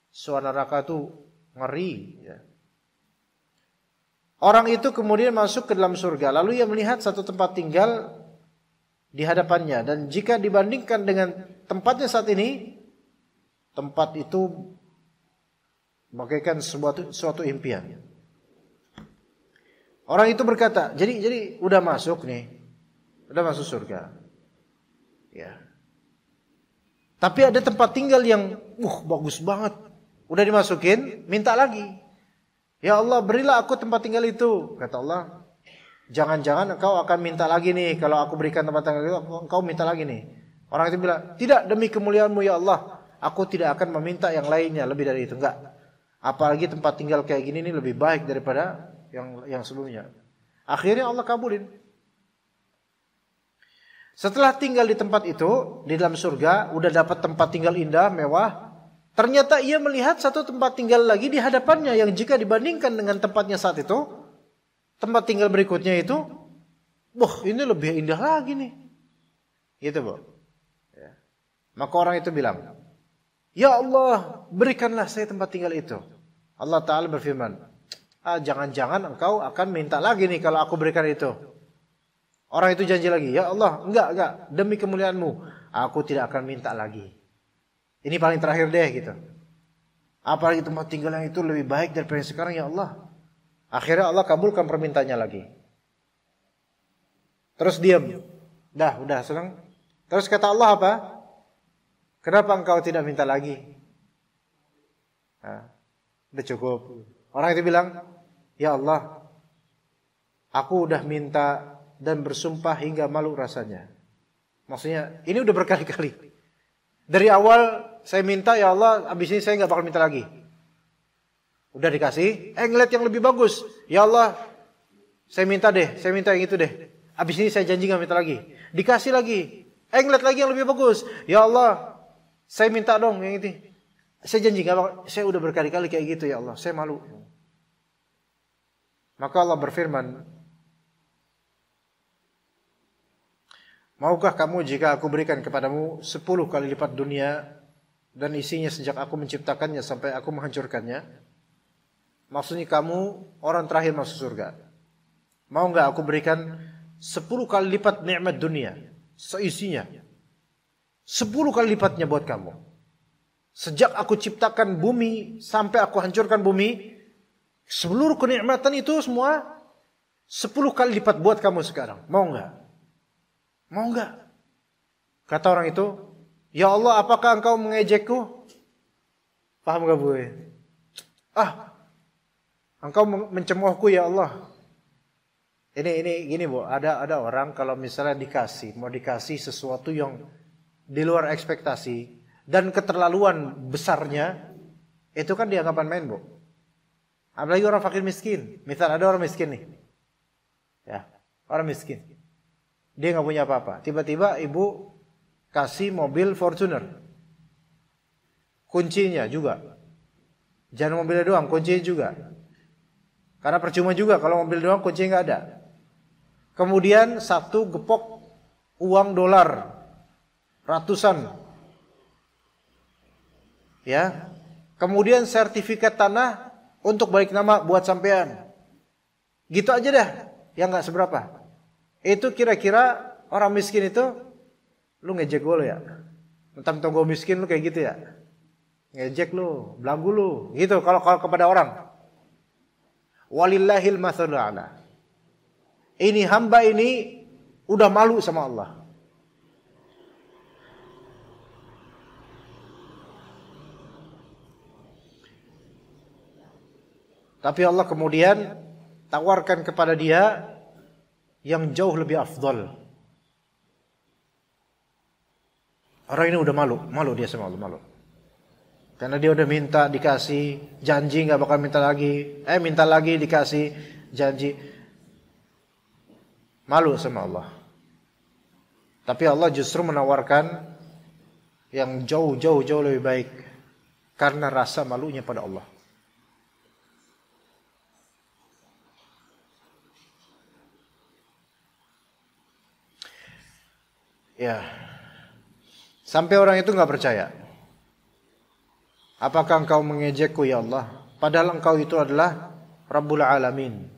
Suara neraka itu ngeri. Ya. Orang itu kemudian masuk ke dalam surga. Lalu ia melihat satu tempat tinggal di hadapannya. Dan jika dibandingkan dengan tempatnya saat ini, tempat itu bagaikan suatu impian. Orang itu berkata, jadi udah masuk nih, udah masuk surga. Ya. Tapi ada tempat tinggal yang, bagus banget. Udah dimasukin, minta lagi. Ya Allah, berilah aku tempat tinggal itu. Kata Allah, jangan-jangan engkau akan minta lagi nih. Kalau aku berikan tempat tinggal itu, engkau minta lagi nih. Orang itu bilang, tidak, demi kemuliaanmu ya Allah, aku tidak akan meminta yang lainnya lebih dari itu. Enggak. Apalagi tempat tinggal kayak gini ini lebih baik daripada yang sebelumnya. Akhirnya Allah kabulin. Setelah tinggal di tempat itu, di dalam surga, udah dapat tempat tinggal indah, mewah. Ternyata ia melihat satu tempat tinggal lagi di hadapannya yang jika dibandingkan dengan tempatnya saat itu, tempat tinggal berikutnya itu, ini lebih indah lagi nih. Gitu, Bu. Ya. Maka orang itu bilang, ya Allah, berikanlah saya tempat tinggal itu. Allah Ta'ala berfirman, jangan-jangan engkau akan minta lagi nih kalau aku berikan itu. Orang itu janji lagi, ya Allah, enggak, demi kemuliaanmu, aku tidak akan minta lagi. Ini paling terakhir deh gitu. Apalagi tempat tinggal yang itu lebih baik daripada yang sekarang, ya Allah. Akhirnya Allah kabulkan permintaannya lagi. Terus diam. Udah senang. Terus kata Allah apa? Kenapa engkau tidak minta lagi? Udah cukup. Orang itu bilang, ya Allah, aku udah minta dan bersumpah hingga malu rasanya. Maksudnya, ini udah berkali-kali. Dari awal saya minta, ya Allah, abis ini saya gak bakal minta lagi. Udah dikasih, ngeliat yang lebih bagus. Ya Allah, saya minta yang itu deh. Abis ini saya janji gak minta lagi. Dikasih lagi, ngeliat lagi yang lebih bagus. Ya Allah, saya minta dong yang itu. Saya janji gak bakal, saya udah berkali-kali kayak gitu ya Allah, saya malu. Maka Allah berfirman, maukah kamu jika aku berikan kepadamu 10 kali lipat dunia dan isinya sejak aku menciptakannya sampai aku menghancurkannya? Maksudnya kamu orang terakhir masuk surga. Mau gak aku berikan 10 kali lipat nikmat dunia seisinya? 10 kali lipatnya buat kamu. Sejak aku ciptakan bumi sampai aku hancurkan bumi, seluruh kenikmatan itu semua 10 kali lipat buat kamu sekarang. Mau enggak? Mau enggak? Kata orang itu, ya Allah, apakah engkau mengejekku? Paham gak, Bu? Engkau mencemoohku ya Allah. Ini gini, Bu, ada orang kalau misalnya mau dikasih sesuatu yang di luar ekspektasi dan keterlaluan besarnya, itu kan dianggapan main, Bu. Apalagi orang fakir miskin. Misal ada orang miskin nih. Ya, orang miskin. Dia gak punya apa-apa. Tiba-tiba ibu kasih mobil Fortuner. Kuncinya juga. Jangan mobilnya doang, kuncinya juga. Karena percuma juga kalau mobil doang kuncinya gak ada. kemudian satu gepok uang dolar ratusan, ya, kemudian sertifikat tanah untuk balik nama buat sampean, gitu aja dah, yang nggak seberapa. Itu kira-kira orang miskin itu, lu ngejek gue lo ya, mentang-mentang gue miskin lu kayak gitu ya, ngejek lu, belagu lu, gitu. Kalau kepada orang, walillahil matsalul a'la. Ini hamba ini udah malu sama Allah. Tapi Allah kemudian tawarkan kepada dia yang jauh lebih afdal. Orang ini udah malu dia sama Allah, malu. Karena dia udah minta dikasih, janji nggak bakal minta lagi dikasih, janji. Malu sama Allah. Tapi Allah justru menawarkan yang jauh lebih baik karena rasa malunya pada Allah. Ya, sampai orang itu nggak percaya. Apakah engkau mengejekku ya Allah? Padahal engkau itu adalah Rabbul Alamin.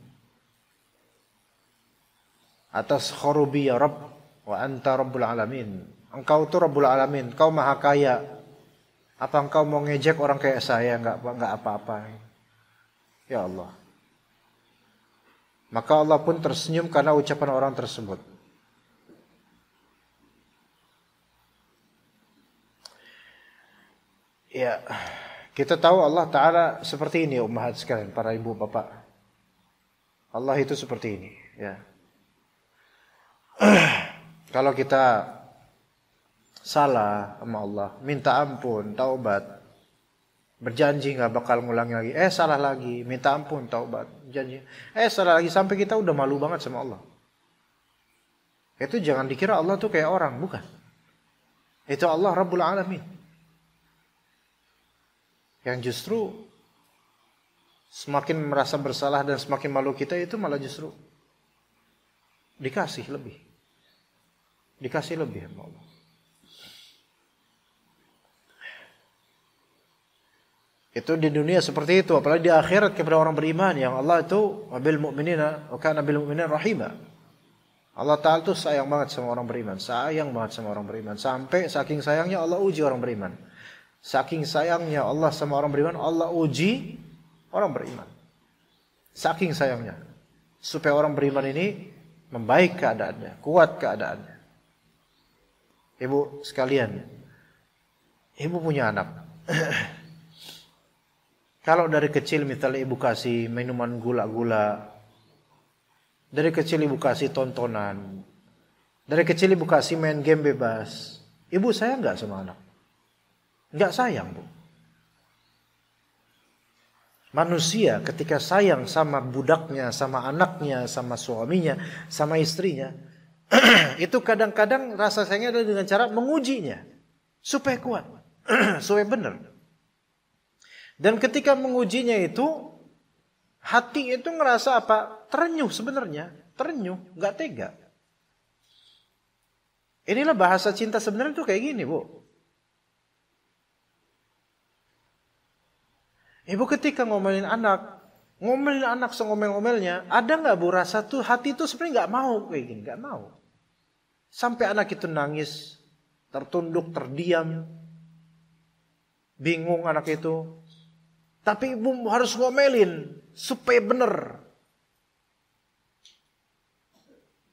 Atas kharubi ya Rabb wa anta Rabbul Alamin. Engkau itu Rabbul Alamin, engkau maha kaya. Apa engkau mau ngejek orang kayak saya? Enggak apa-apa. Ya Allah. Maka Allah pun tersenyum karena ucapan orang tersebut. Ya, kita tahu Allah Ta'ala seperti ini, ummahat sekalian, para ibu bapak. Allah itu seperti ini, ya. Kalau kita salah sama Allah, minta ampun, taubat, berjanji nggak bakal ngulangi lagi, salah lagi, minta ampun, taubat, janji, salah lagi, sampai kita udah malu banget sama Allah. Itu jangan dikira Allah tuh kayak orang, bukan. Itu Allah Rabbul Alamin. Yang justru semakin merasa bersalah dan semakin malu kita itu malah justru dikasih lebih sama Allah. Itu di dunia seperti itu, apalagi di akhirat kepada orang beriman yang Allah itu bil mu'minina wa kana bil mu'minina rahima. Allah Ta'ala itu sayang banget sama orang beriman, sampai saking sayangnya Allah uji orang beriman. Saking sayangnya Allah sama orang beriman, Allah uji orang beriman. Saking sayangnya, supaya orang beriman ini membaik keadaannya, kuat keadaannya. Ibu sekalian, ibu punya anak. Kalau dari kecil misalnya ibu kasih minuman gula-gula, dari kecil ibu kasih tontonan, dari kecil ibu kasih main game bebas, ibu sayang nggak sama anak? Nggak sayang, Bu. Manusia ketika sayang sama budaknya, sama anaknya, sama suaminya, sama istrinya, itu kadang-kadang rasa sayangnya adalah dengan cara mengujinya supaya kuat, supaya benar. Dan ketika mengujinya itu, hati itu ngerasa apa? Terenyuh sebenarnya, nggak tega. Inilah bahasa cinta sebenarnya tuh kayak gini, Bu. Ibu ketika ngomelin anak sengomel-ngomelnya, ada nggak Bu rasa tuh hati tuh sebenarnya nggak mau kayak gini, nggak mau. Sampai anak itu nangis, tertunduk, terdiam, bingung anak itu. Tapi ibu harus ngomelin supaya benar.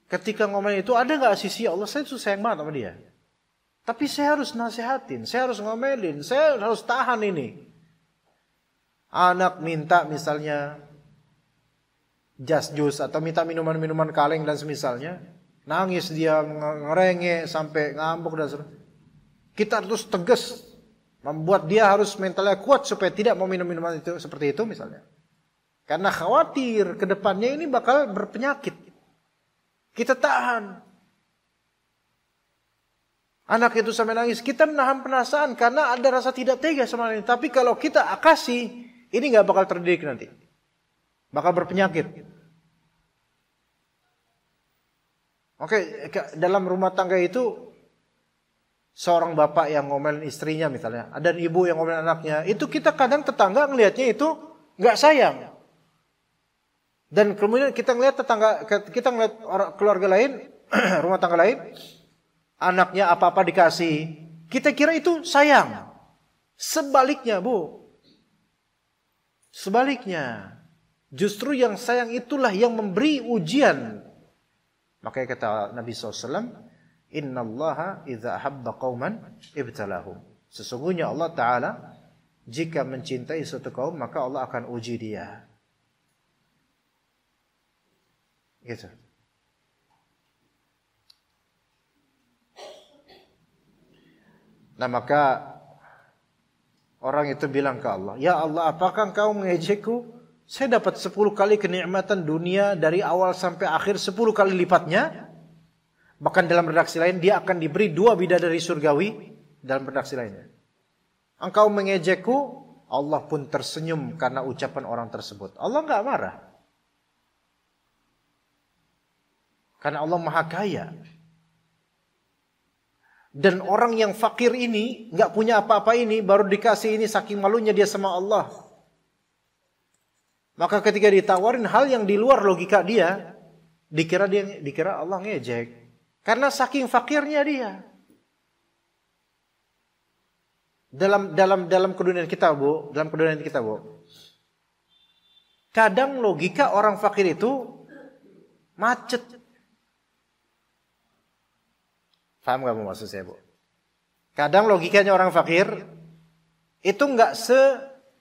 Ketika ngomelin itu ada nggak sisi Allah, saya tuh sayang banget sama dia. Tapi saya harus nasihatin, saya harus ngomelin, saya harus tahan ini. Anak minta misalnya jus atau minta minuman-minuman kaleng dan semisalnya, nangis dia ngerengek sampai ngambek dan sebagainya. Kita harus tegas membuat dia harus mentalnya kuat supaya tidak mau minum minuman itu seperti itu misalnya. Karena khawatir ke depannya ini bakal berpenyakit. Kita tahan. Anak itu sampai nangis, kita menahan perasaan karena ada rasa tidak tega sama ini. Tapi kalau kita kasih, ini nggak bakal terdidik nanti, bakal berpenyakit. Oke, dalam rumah tangga itu seorang bapak yang ngomelin istrinya misalnya, ada ibu yang ngomelin anaknya, itu kita kadang tetangga ngelihatnya itu nggak sayang. Dan kemudian kita ngelihat tetangga, kita ngelihat keluarga lain, rumah tangga lain, anaknya apa-apa dikasih, kita kira itu sayang. Sebaliknya, Bu. Sebaliknya. Justru yang sayang itulah yang memberi ujian. Makanya kata Nabi SAW, Innallaha idza ahabba qauman ibtalahum. Sesungguhnya Allah Ta'ala jika mencintai suatu kaum maka Allah akan uji dia. Gitu. Nah maka orang itu bilang ke Allah, Ya Allah, apakah engkau mengejekku? Saya dapat 10 kali kenikmatan dunia dari awal sampai akhir 10 kali lipatnya. Bahkan dalam redaksi lain dia akan diberi 2 bidadari surgawi dalam redaksi lainnya. Engkau mengejekku, Allah pun tersenyum karena ucapan orang tersebut. Allah enggak marah. Karena Allah Maha Kaya. Dan orang yang fakir ini enggak punya apa-apa ini baru dikasih ini saking malunya dia sama Allah. Maka ketika ditawarin hal yang di luar logika dia, dikira Allah ngejek. Karena saking fakirnya dia. Dalam keduniaan kita, Bu, kadang logika orang fakir itu macet. Paham gak maksud saya, Bu? Kadang logikanya orang fakir itu enggak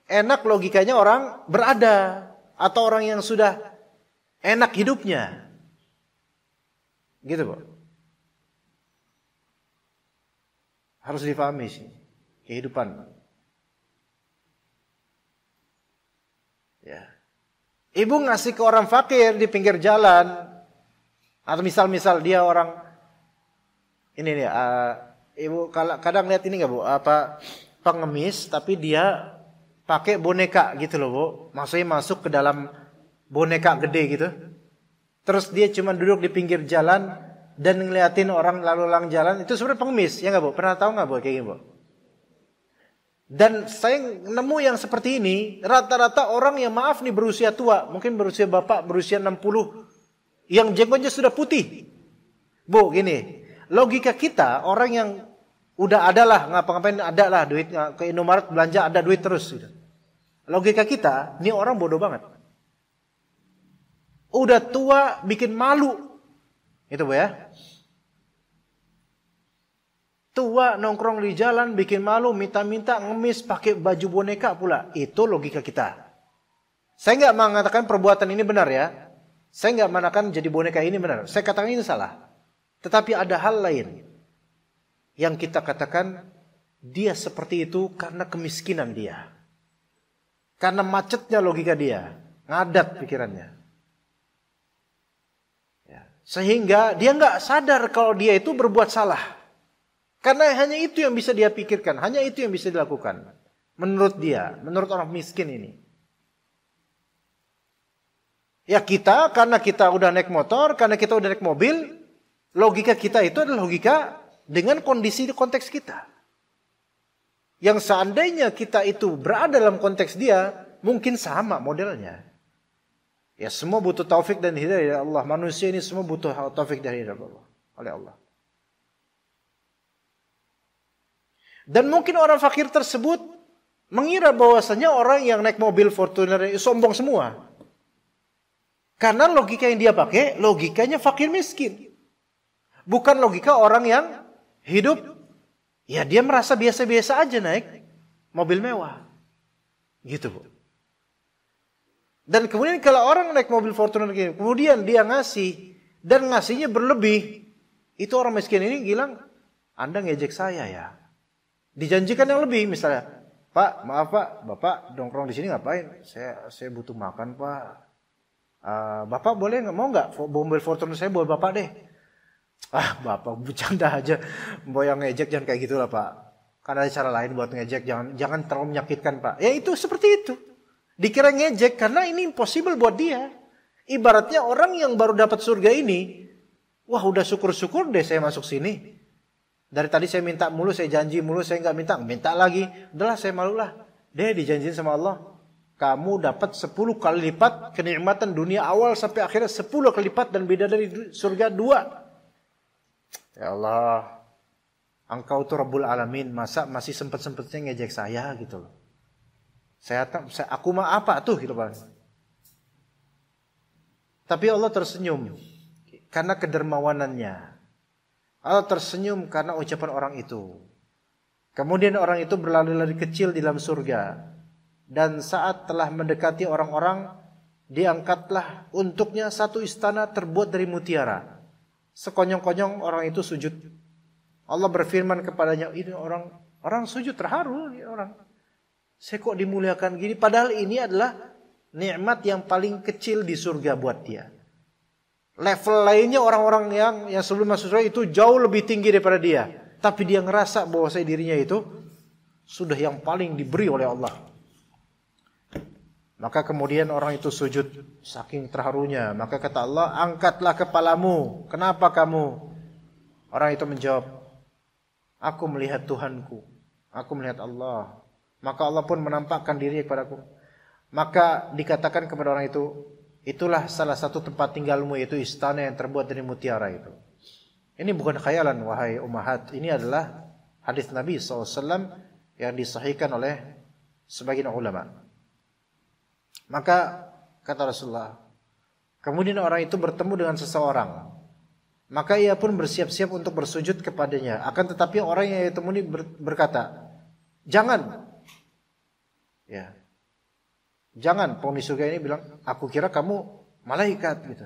enak logikanya orang berada atau orang yang sudah enak hidupnya. Gitu, Bu. Harus difahami sih kehidupan. Ya. Ibu ngasih ke orang fakir di pinggir jalan atau misal dia orang ini nih, ibu kadang lihat ini enggak, Bu? Apa pengemis tapi dia pakai boneka gitu loh, Bu. Maksudnya masuk ke dalam boneka gede gitu. Terus dia cuma duduk di pinggir jalan dan ngeliatin orang lalu lalang jalan. Itu sebenarnya pengemis, ya nggak, Bu? Pernah tahu nggak, Bu, kayak gini, Bu? Dan saya nemu yang seperti ini, rata-rata orang yang maaf nih berusia tua, mungkin berusia bapak, berusia 60, yang jenggotnya sudah putih. Bu, gini, logika kita, orang yang udah ada lah, ngapa-ngapain ada lah duit, ke Indomaret belanja ada duit terus. Gitu. Logika kita, ini orang bodoh banget. Udah tua, bikin malu. Itu, Bu, ya. Tua, nongkrong di jalan, bikin malu, minta-minta, ngemis, pakai baju boneka pula. Itu logika kita. Saya nggak mengatakan perbuatan ini benar ya. Saya nggak mengatakan jadi boneka ini benar. Saya katakan ini salah. Tetapi ada hal lain yang kita katakan dia seperti itu karena kemiskinan dia. Karena macetnya logika dia. Ngadat pikirannya. Ya. Sehingga dia nggak sadar kalau dia itu berbuat salah. Karena hanya itu yang bisa dia pikirkan. Hanya itu yang bisa dilakukan. Menurut dia. Menurut orang miskin ini. Ya kita, karena kita udah naik motor, karena kita udah naik mobil, logika kita itu adalah logika dengan kondisi di konteks kita. Yang seandainya kita itu berada dalam konteks dia, mungkin sama modelnya. Ya semua butuh taufik dan hidayah dari Allah. Manusia ini semua butuh taufik dari Allah. Oleh Allah. Dan mungkin orang fakir tersebut mengira bahwasanya orang yang naik mobil Fortuner itu sombong semua. Karena logika yang dia pakai, logikanya fakir miskin. Bukan logika orang yang hidup, ya dia merasa biasa-biasa aja naik mobil mewah. Gitu, Bu. Dan kemudian kalau orang naik mobil Fortuner gini, kemudian dia ngasih, dan ngasihnya berlebih, itu orang miskin ini bilang, Anda ngejek saya ya. Dijanjikan yang lebih, misalnya, Pak, maaf Pak, Bapak nongkrong di sini ngapain? Saya butuh makan Pak. Bapak boleh nggak, mau nggak mobil Fortuner saya buat Bapak deh? Bapak bercanda aja, mau yang ngejek jangan kayak gitulah Pak. Karena ada cara lain buat ngejek, jangan terlalu menyakitkan Pak. Ya itu seperti itu. Dikira ngejek karena ini impossible buat dia. Ibaratnya orang yang baru dapat surga ini, Wah udah syukur-syukur deh saya masuk sini. Dari tadi saya minta mulu, saya janji mulu, saya nggak minta lagi. Udahlah saya malulah. Dia dijanjiin sama Allah. Kamu dapat 10 kali lipat kenikmatan dunia awal sampai akhirnya 10 kali lipat dan beda dari surga 2. Ya Allah. Engkau tuh Rabbul Alamin. Masa masih sempet-sempetnya ngejek saya gitu loh. Aku mah apa tuh gitu Bang. Tapi Allah tersenyum. Karena kedermawanannya. Allah tersenyum karena ucapan orang itu. Kemudian orang itu berlari-lari kecil di dalam surga. Dan saat telah mendekati orang-orang, diangkatlah untuknya satu istana terbuat dari mutiara. Sekonyong-konyong orang itu sujud. Allah berfirman kepadanya, ini orang sujud terharu. Ini orang. Saya kok dimuliakan gini. Padahal ini adalah nikmat yang paling kecil di surga buat dia. Level lainnya orang-orang yang sebelum masuk surga itu jauh lebih tinggi daripada dia. Tapi dia ngerasa bahwa dirinya itu sudah yang paling diberi oleh Allah. Maka kemudian orang itu sujud saking terharunya. Maka kata Allah, angkatlah kepalamu. Kenapa kamu? Orang itu menjawab, aku melihat Tuhanku. Aku melihat Allah. Maka Allah pun menampakkan diri kepadaku. Maka dikatakan kepada orang itu, itulah salah satu tempat tinggalmu, yaitu istana yang terbuat dari mutiara itu. Ini bukan khayalan wahai ummahat. Ini adalah hadis Nabi SAW yang disahihkan oleh sebagian ulama. Maka kata Rasulullah, kemudian orang itu bertemu dengan seseorang. Maka ia pun bersiap-siap untuk bersujud kepadanya. Akan tetapi orang yang ia temui berkata, jangan. Ya. Jangan, penghuni surga ini bilang, aku kira kamu malaikat gitu.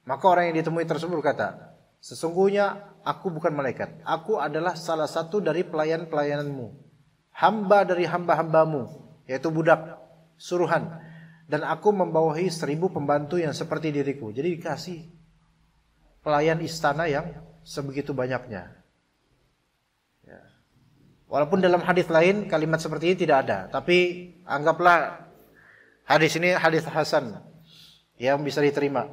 Maka orang yang ditemui tersebut berkata, sesungguhnya aku bukan malaikat. Aku adalah salah satu dari pelayan-pelayananmu. Hamba dari hamba-hambamu, yaitu budak, suruhan. Dan aku membawahi 1000 pembantu yang seperti diriku. Jadi dikasih pelayan istana yang sebegitu banyaknya. Ya. Walaupun dalam hadis lain kalimat seperti ini tidak ada. Tapi anggaplah hadis ini hadis hasan yang bisa diterima.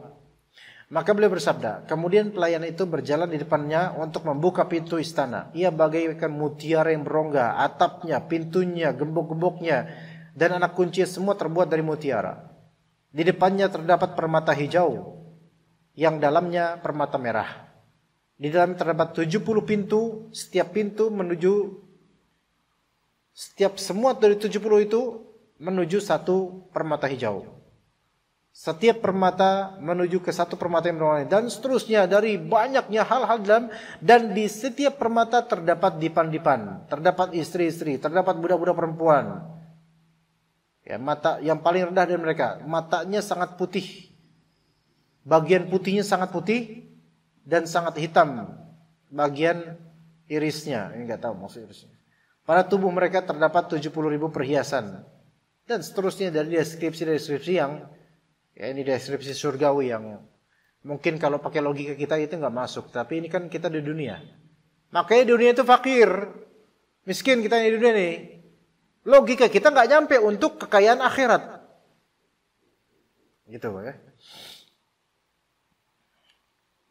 Maka beliau bersabda, kemudian pelayan itu berjalan di depannya untuk membuka pintu istana. Ia bagaikan mutiara yang berongga, atapnya, pintunya, gembok-gemboknya, dan anak kunci semua terbuat dari mutiara. Di depannya terdapat permata hijau, yang dalamnya permata merah. Di dalamnya terdapat 70 pintu, setiap semua dari 70 itu menuju satu permata hijau. Setiap permata menuju ke satu permata yang berwarna, dan seterusnya dari banyaknya hal-hal dalam, dan di setiap permata terdapat dipan-dipan, terdapat istri-istri, terdapat budak-budak perempuan. Ya, mata yang paling rendah dari mereka, matanya sangat putih. Bagian putihnya sangat putih dan sangat hitam bagian irisnya. Ini enggak tahu maksud irisnya. Pada tubuh mereka terdapat 70.000 perhiasan. Dan seterusnya dari deskripsi yang ya ini deskripsi surgawi yang mungkin kalau pakai logika kita itu nggak masuk. Tapi ini kan kita di dunia. Makanya dunia itu fakir, miskin kita di dunia nih. Logika kita nggak nyampe untuk kekayaan akhirat. Gitu ya.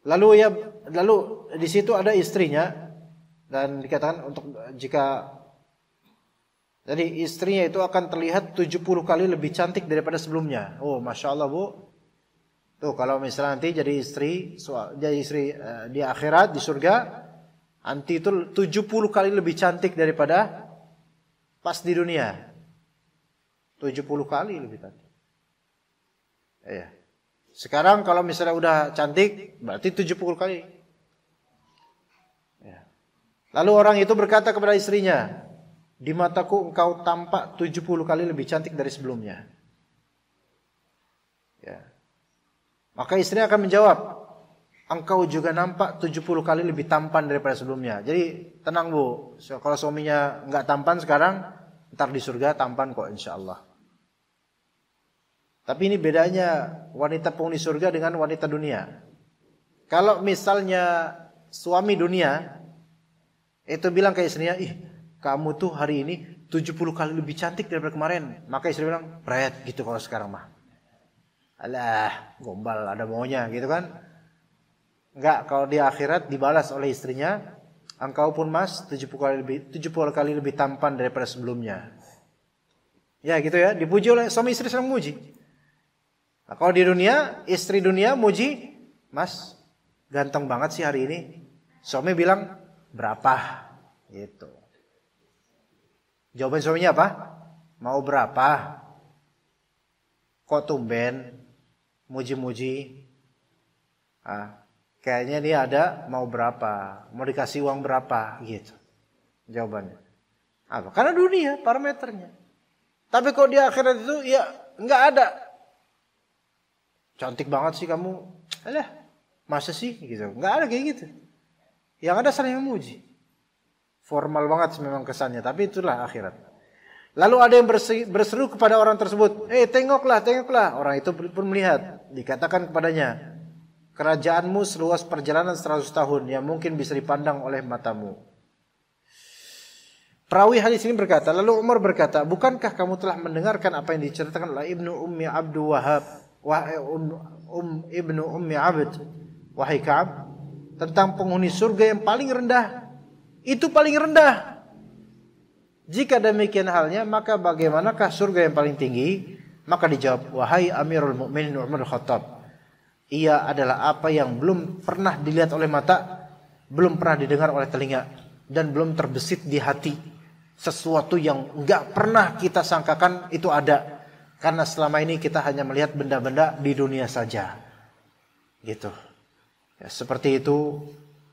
Lalu di situ ada istrinya dan dikatakan untuk jika jadi istrinya itu akan terlihat 70 kali lebih cantik daripada sebelumnya. Oh, Masya Allah Bu. Tuh kalau misalnya nanti jadi istri di akhirat, di surga, nanti itu 70 kali lebih cantik daripada pas di dunia. 70 kali lebih cantik. Ya. Sekarang kalau misalnya udah cantik, berarti 70 kali. Ya. Lalu orang itu berkata kepada istrinya, di mataku engkau tampak 70 kali lebih cantik dari sebelumnya. Ya. Maka istrinya akan menjawab, engkau juga nampak 70 kali lebih tampan daripada sebelumnya. Jadi tenang Bu, kalau suaminya enggak tampan sekarang, ntar di surga tampan kok insya Allah. Tapi ini bedanya wanita penghuni surga dengan wanita dunia. Kalau misalnya suami dunia itu bilang ke istrinya, kamu tuh hari ini 70 kali lebih cantik daripada kemarin. Maka istri bilang, pret gitu kalau sekarang mah. Alah, gombal ada maunya gitu kan. Enggak, kalau di akhirat dibalas oleh istrinya, engkau pun mas 70 kali lebih tampan daripada sebelumnya. Ya gitu ya, dipuji oleh suami istri saling muji. Nah, kalau di dunia, istri dunia muji, mas ganteng banget sih hari ini. Suami bilang, berapa? Gitu. Jawaban suaminya apa? Mau berapa? Kok tumben? Muji-muji. Kayaknya dia ada mau berapa? Mau dikasih uang berapa? Gitu. Jawabannya. Apa? Karena dunia parameternya. Tapi kalau di akhirat itu ya nggak ada. Cantik banget sih kamu. Alah, masa sih gitu. Nggak ada kayak gitu. Yang ada saling memuji. Formal banget memang kesannya, tapi itulah akhirat. Lalu ada yang berseru kepada orang tersebut, tengoklah, tengoklah. Orang itu pun melihat. Dikatakan kepadanya, kerajaanmu seluas perjalanan 100 tahun yang mungkin bisa dipandang oleh matamu. Perawi hadis ini berkata, lalu Umar berkata, bukankah kamu telah mendengarkan apa yang diceritakan oleh Ibnu Ummi Abdu Wahab, Ibnu Ummi Abd, wahai Ka'ab, tentang penghuni surga yang paling rendah. Itu paling rendah. Jika demikian halnya, maka bagaimanakah surga yang paling tinggi? Maka dijawab, wahai Amirul Mukminin Umar Khattab, ia adalah apa yang belum pernah dilihat oleh mata, belum pernah didengar oleh telinga, dan belum terbesit di hati. Sesuatu yang enggak pernah kita sangkakan itu ada. Karena selama ini kita hanya melihat benda-benda di dunia saja. Gitu. Ya, seperti itu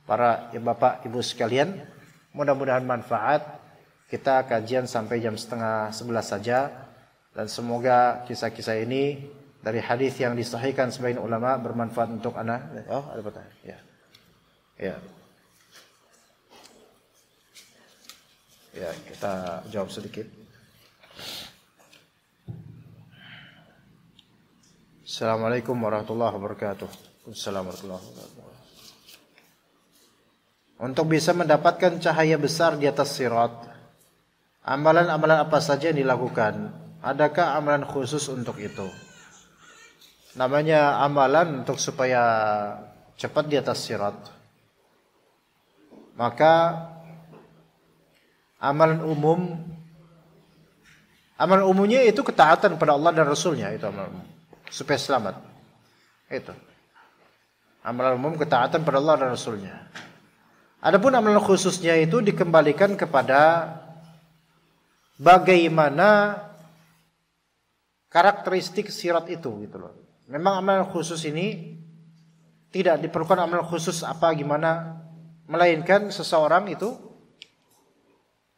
para bapak ibu sekalian. Mudah-mudahan manfaat. Kita kajian sampai jam 10:30 saja. Dan semoga kisah-kisah ini dari hadis yang disahihkan sebagian ulama bermanfaat untuk anak. Oh, ada pertanyaan. Ya. Ya. Ya, kita jawab sedikit. Assalamualaikum warahmatullahi wabarakatuh. Assalamualaikum warahmatullahi wabarakatuh. Untuk bisa mendapatkan cahaya besar di atas sirat, amalan-amalan apa saja yang dilakukan? Adakah amalan khusus untuk itu? Namanya amalan untuk supaya cepat di atas sirat. Maka amalan umumnya itu ketaatan pada Allah dan Rasulnya, itu amalan umum, supaya selamat. Itu amalan umum, ketaatan pada Allah dan Rasulnya. Adapun amalan khususnya itu dikembalikan kepada bagaimana karakteristik sirat itu, gitu loh. Memang amalan khusus ini tidak diperlukan amalan khusus apa gimana, melainkan seseorang itu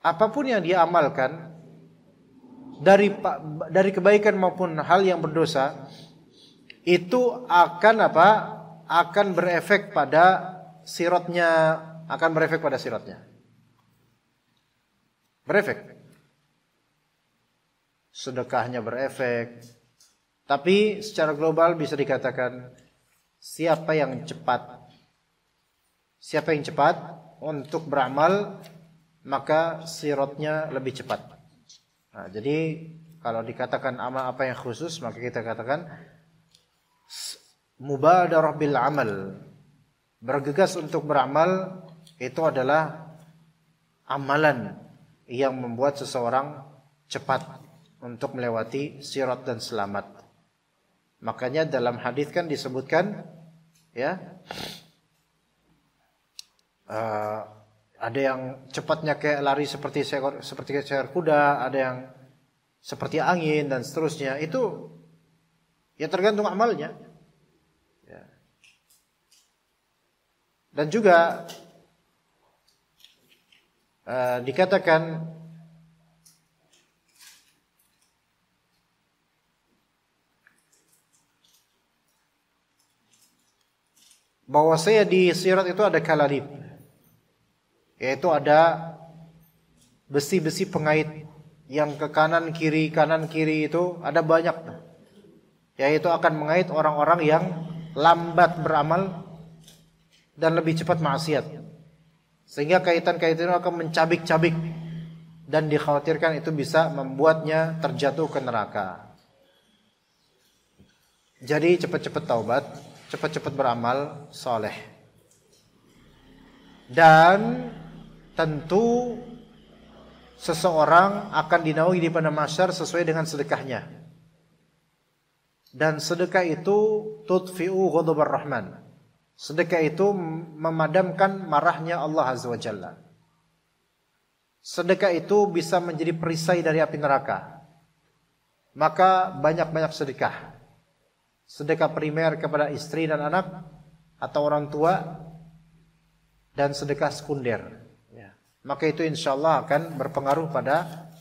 apapun yang dia amalkan dari kebaikan maupun hal yang berdosa itu akan apa? Akan berefek pada siratnya, Berefek. Sedekahnya berefek. Tapi secara global bisa dikatakan siapa yang cepat untuk beramal, maka siratnya lebih cepat. Nah, jadi kalau dikatakan amal apa yang khusus, maka kita katakan mubadarah bil amal. Bergegas untuk beramal itu adalah amalan yang membuat seseorang cepat untuk melewati sirat dan selamat. Makanya dalam hadis kan disebutkan, ya, ada yang cepatnya kayak lari seperti seekor kuda, ada yang seperti angin dan seterusnya. Itu ya tergantung amalnya. Ya. Dan juga dikatakan bahwa saya di sirat itu ada kalalib, yaitu ada besi-besi pengait yang ke kanan kiri itu ada banyak, yaitu akan mengait orang-orang yang lambat beramal dan lebih cepat maksiat, sehingga kaitan-kaitan itu akan mencabik-cabik dan dikhawatirkan itu bisa membuatnya terjatuh ke neraka. Jadi cepat-cepat taubat, cepat-cepat beramal soleh. Dan tentu seseorang akan dinaungi di padang mahsyar sesuai dengan sedekahnya. Dan sedekah itu tudfi'u ghadabar rahman. Sedekah itu memadamkan marahnya Allah Azza wa Jalla. Sedekah itu bisa menjadi perisai dari api neraka. Maka banyak-banyak sedekah. Sedekah primer kepada istri dan anak atau orang tua, dan sedekah sekunder. Ya. Maka itu insya Allah akan berpengaruh pada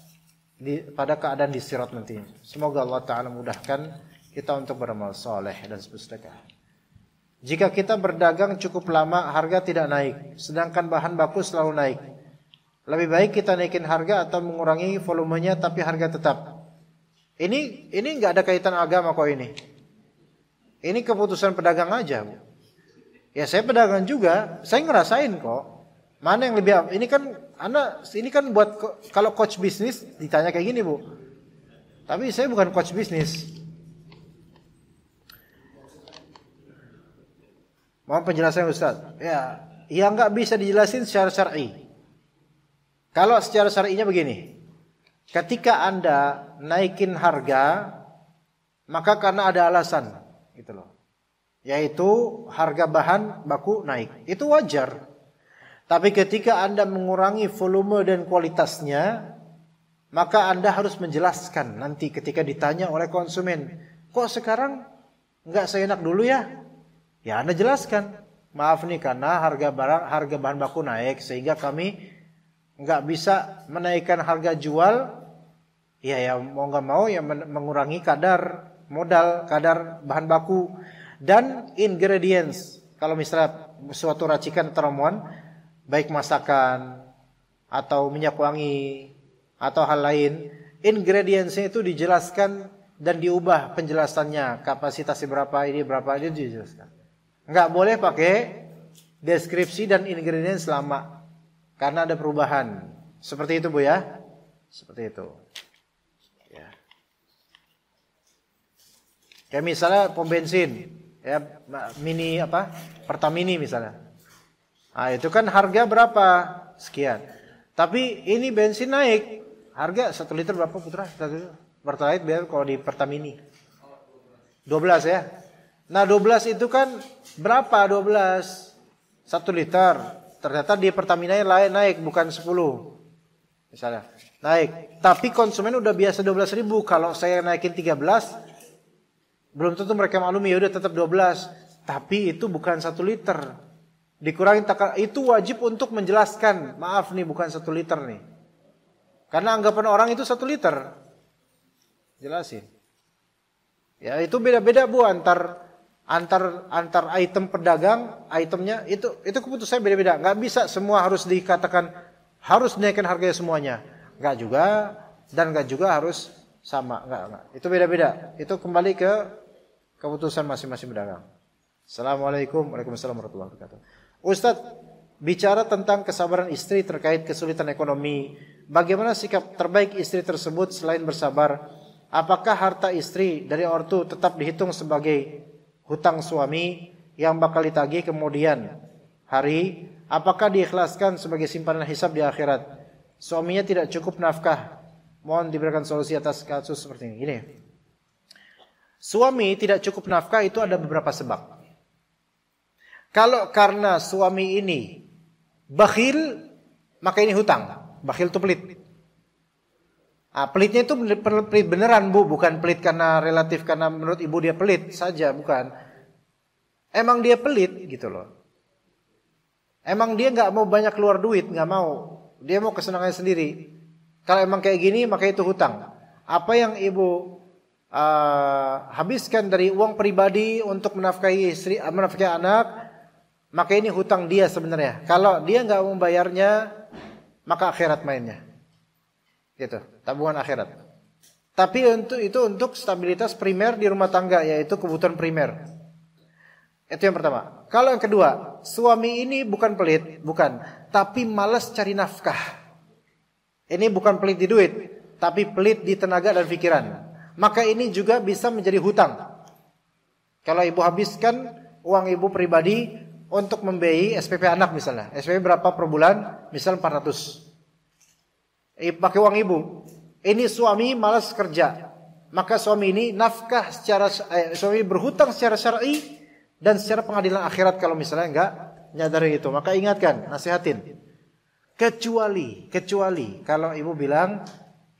keadaan di sirat nanti. Semoga Allah Ta'ala mudahkan kita untuk beramal soleh dan bersedekah. Jika kita berdagang cukup lama, harga tidak naik, sedangkan bahan baku selalu naik. Lebih baik kita naikin harga atau mengurangi volumenya tapi harga tetap. Ini nggak ada kaitan agama kok ini. Ini keputusan pedagang aja. Ya saya pedagang juga, saya ngerasain kok. Mana yang lebih, ini kan buat kalau coach bisnis ditanya kayak gini, Bu. Tapi saya bukan coach bisnis. Mohon penjelasan Ustaz. Ya, yang nggak bisa dijelasin secara syar'i. Kalau secara syar'inya begini. Ketika Anda naikin harga, maka karena ada alasan, gitu loh. Yaitu harga bahan baku naik. Itu wajar. Tapi ketika Anda mengurangi volume dan kualitasnya, maka Anda harus menjelaskan nanti ketika ditanya oleh konsumen, kok sekarang nggak seenak dulu ya? Ya Anda jelaskan, maaf nih karena harga bahan baku naik sehingga kami nggak bisa menaikkan harga jual. Ya mau nggak mau ya mengurangi kadar modal, kadar bahan baku dan ingredients. Kalau misalnya suatu racikan atau ramuan, baik masakan atau minyak wangi atau hal lain, ingredientsnya itu dijelaskan dan diubah penjelasannya, kapasitasnya berapa ini dijelaskan. Nggak boleh pakai deskripsi dan ingredients lama karena ada perubahan. Seperti itu Bu ya. Seperti itu. Ya. Kayak misalnya pom bensin, ya mini Pertamini misalnya. Nah, itu kan harga berapa? Sekian. Tapi ini bensin naik. Harga 1 liter berapa Putra? Pertalite biar kalau di Pertamini. 12 ya. Nah 12 itu kan berapa 12? 1 liter. Ternyata di Pertamina lain naik bukan 10. Misalnya. Naik. Tapi konsumen udah biasa 12.000. Kalau saya naikin 13, belum tentu mereka maklumi, ya udah tetap 12. Tapi itu bukan 1 liter. Dikurangi itu wajib untuk menjelaskan. Maaf nih bukan 1 liter nih. Karena anggapan orang itu 1 liter. Jelasin. Ya itu beda-beda Bu antar item pedagang, itemnya itu keputusan beda-beda. Nggak bisa semua harus dikatakan harus dinaikkan harganya semuanya. Nggak juga dan nggak juga harus sama. Nggak. Itu beda-beda. Itu kembali ke keputusan masing-masing pedagang. Assalamualaikum warahmatullahi wabarakatuh. Ustadz, bicara tentang kesabaran istri terkait kesulitan ekonomi, bagaimana sikap terbaik istri tersebut selain bersabar? Apakah harta istri dari ortu tetap dihitung sebagai hutang suami yang bakal ditagih kemudian hari? Apakah diikhlaskan sebagai simpanan hisab di akhirat? Suaminya tidak cukup nafkah. Mohon diberikan solusi atas kasus seperti ini. Gini. Suami tidak cukup nafkah itu ada beberapa sebab. Kalau karena suami ini bakhil, maka ini hutang. Bakhil itu pelit. Nah, pelitnya itu pelit beneran Bu, bukan pelit karena relatif karena menurut ibu dia pelit saja, bukan. Emang dia pelit gitu loh. Emang dia nggak mau banyak keluar duit, nggak mau. Dia mau kesenangannya sendiri. Kalau emang kayak gini, maka itu hutang. Apa yang ibu habiskan dari uang pribadi untuk menafkahi istri, menafkahi anak, maka ini hutang dia sebenarnya. Kalau dia nggak membayarnya, maka akhirat mainnya. Gitu, tabungan akhirat. Tapi untuk stabilitas primer di rumah tangga, yaitu kebutuhan primer. Itu yang pertama. Kalau yang kedua, suami ini bukan pelit, bukan, tapi malas cari nafkah. Ini bukan pelit di duit, tapi pelit di tenaga dan pikiran. Maka ini juga bisa menjadi hutang. Kalau ibu habiskan uang ibu pribadi untuk membiayai SPP anak misalnya. SPP berapa per bulan? Misal 400. Pakai uang ibu. Ini suami malas kerja. Maka suami ini nafkah secara suami berhutang secara syar'i dan secara pengadilan akhirat kalau misalnya enggak nyadari itu. Maka ingatkan, nasihatin. Kecuali kalau ibu bilang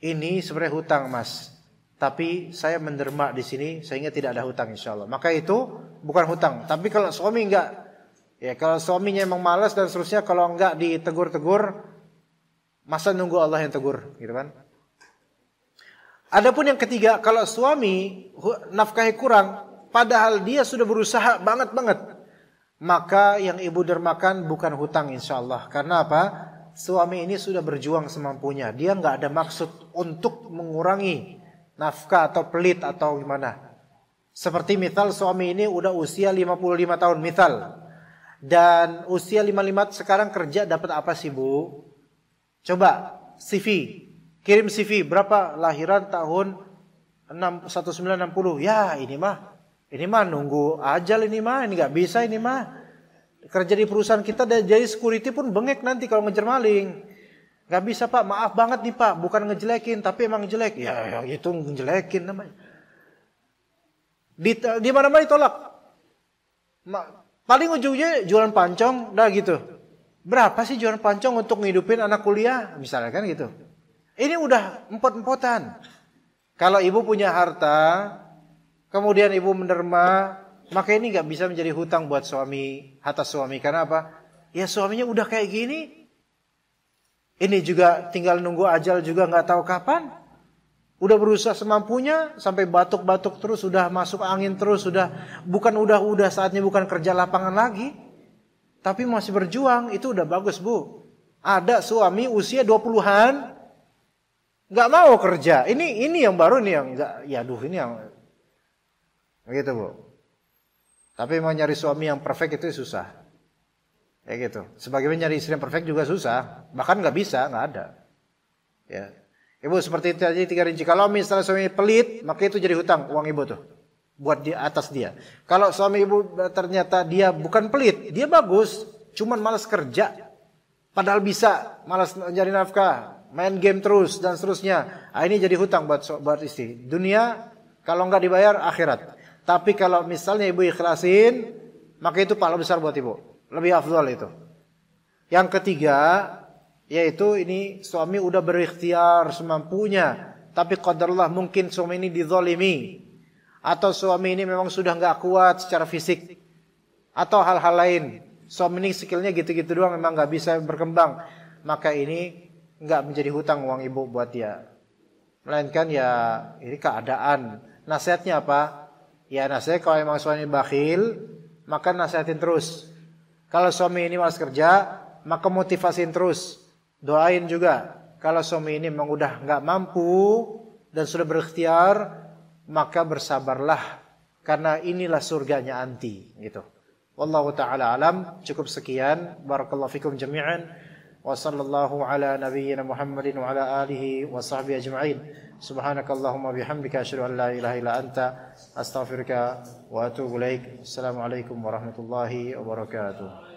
ini sebenarnya hutang Mas, tapi saya menderma di sini sehingga tidak ada hutang insyaallah. Maka itu bukan hutang. Tapi kalau suami enggak, ya kalau suaminya emang malas dan seterusnya, kalau enggak ditegur-tegur, masa nunggu Allah yang tegur, gitu kan? Adapun yang ketiga, kalau suami nafkahi kurang, padahal dia sudah berusaha banget, maka yang ibu dermakan bukan hutang insyaallah. Karena apa? Suami ini sudah berjuang semampunya. Dia nggak ada maksud untuk mengurangi nafkah atau pelit atau gimana. Seperti misal suami ini udah usia 55 tahun misal. Dan usia 55 sekarang kerja dapat apa sih Bu? Coba CV. Kirim CV berapa lahiran tahun 1960. Ya ini mah nunggu ajal ini mah. Ini nggak bisa ini mah. Kerja di perusahaan kita jadi security pun bengek nanti kalau ngejar maling. Gak bisa Pak, maaf banget nih Pak, bukan ngejelekin tapi emang jelek. Ya itu ngejelekin namanya. Di mana-mana ditolak. Paling ujungnya jualan pancong, dah gitu. Berapa sih jualan pancong untuk ngidupin anak kuliah? Misalnya kan gitu. Ini udah empot-empotan. Kalau ibu punya harta, kemudian ibu menderma, maka ini gak bisa menjadi hutang buat suami, atas suami. Karena apa? Ya suaminya udah kayak gini. Ini juga tinggal nunggu ajal juga gak tahu kapan. Udah berusaha semampunya, sampai batuk-batuk terus, udah masuk angin terus, udah saatnya bukan kerja lapangan lagi. Tapi masih berjuang, itu udah bagus Bu. Ada suami usia 20-an, gak mau kerja. Ini yang baru nih yang ini yang begitu Bu. Tapi mau nyari suami yang perfect itu susah. Kayak gitu. Sebagaimana nyari istri yang perfect juga susah. Bahkan gak bisa, gak ada. Ya. Ibu seperti itu aja 3 rinci. Kalau misalnya suami pelit, maka itu jadi hutang uang ibu tuh. Buat di atas dia. Kalau suami ibu ternyata dia bukan pelit, dia bagus, cuman malas kerja. Padahal bisa, malas mencari nafkah, main game terus dan seterusnya. Ini jadi hutang buat istri. Dunia kalau nggak dibayar akhirat. Tapi kalau misalnya ibu ikhlasin, maka itu pahala besar buat ibu. Lebih afdal itu. Yang ketiga, yaitu ini suami udah berikhtiar semampunya, tapi qadarullah mungkin suami ini dizalimi, atau suami ini memang sudah nggak kuat secara fisik, atau hal-hal lain. Suami ini skillnya gitu-gitu doang, memang nggak bisa berkembang, maka ini nggak menjadi hutang uang ibu buat dia, melainkan ya ini keadaan. Nasihatnya apa? Ya nasihat kalau memang suami bakhil, maka nasihatin terus. Kalau suami ini malas kerja, maka motivasin terus. Doain juga. Kalau suami ini memang udah nggak mampu dan sudah berikhtiar, maka bersabarlah, karena inilah surganya anti. Gitu. Wallahu ta'ala alam. Cukup sekian. Barakallahu fikum jami'an. Wa sallallahu ala nabiyyina Muhammadin wa ala alihi wa sahbihi ajma'in. Subhanakallahumma bihamdika asyhadu an la ilaha illa anta astaghfiruka wa atubu ilaik. Assalamualaikum warahmatullahi wabarakatuh.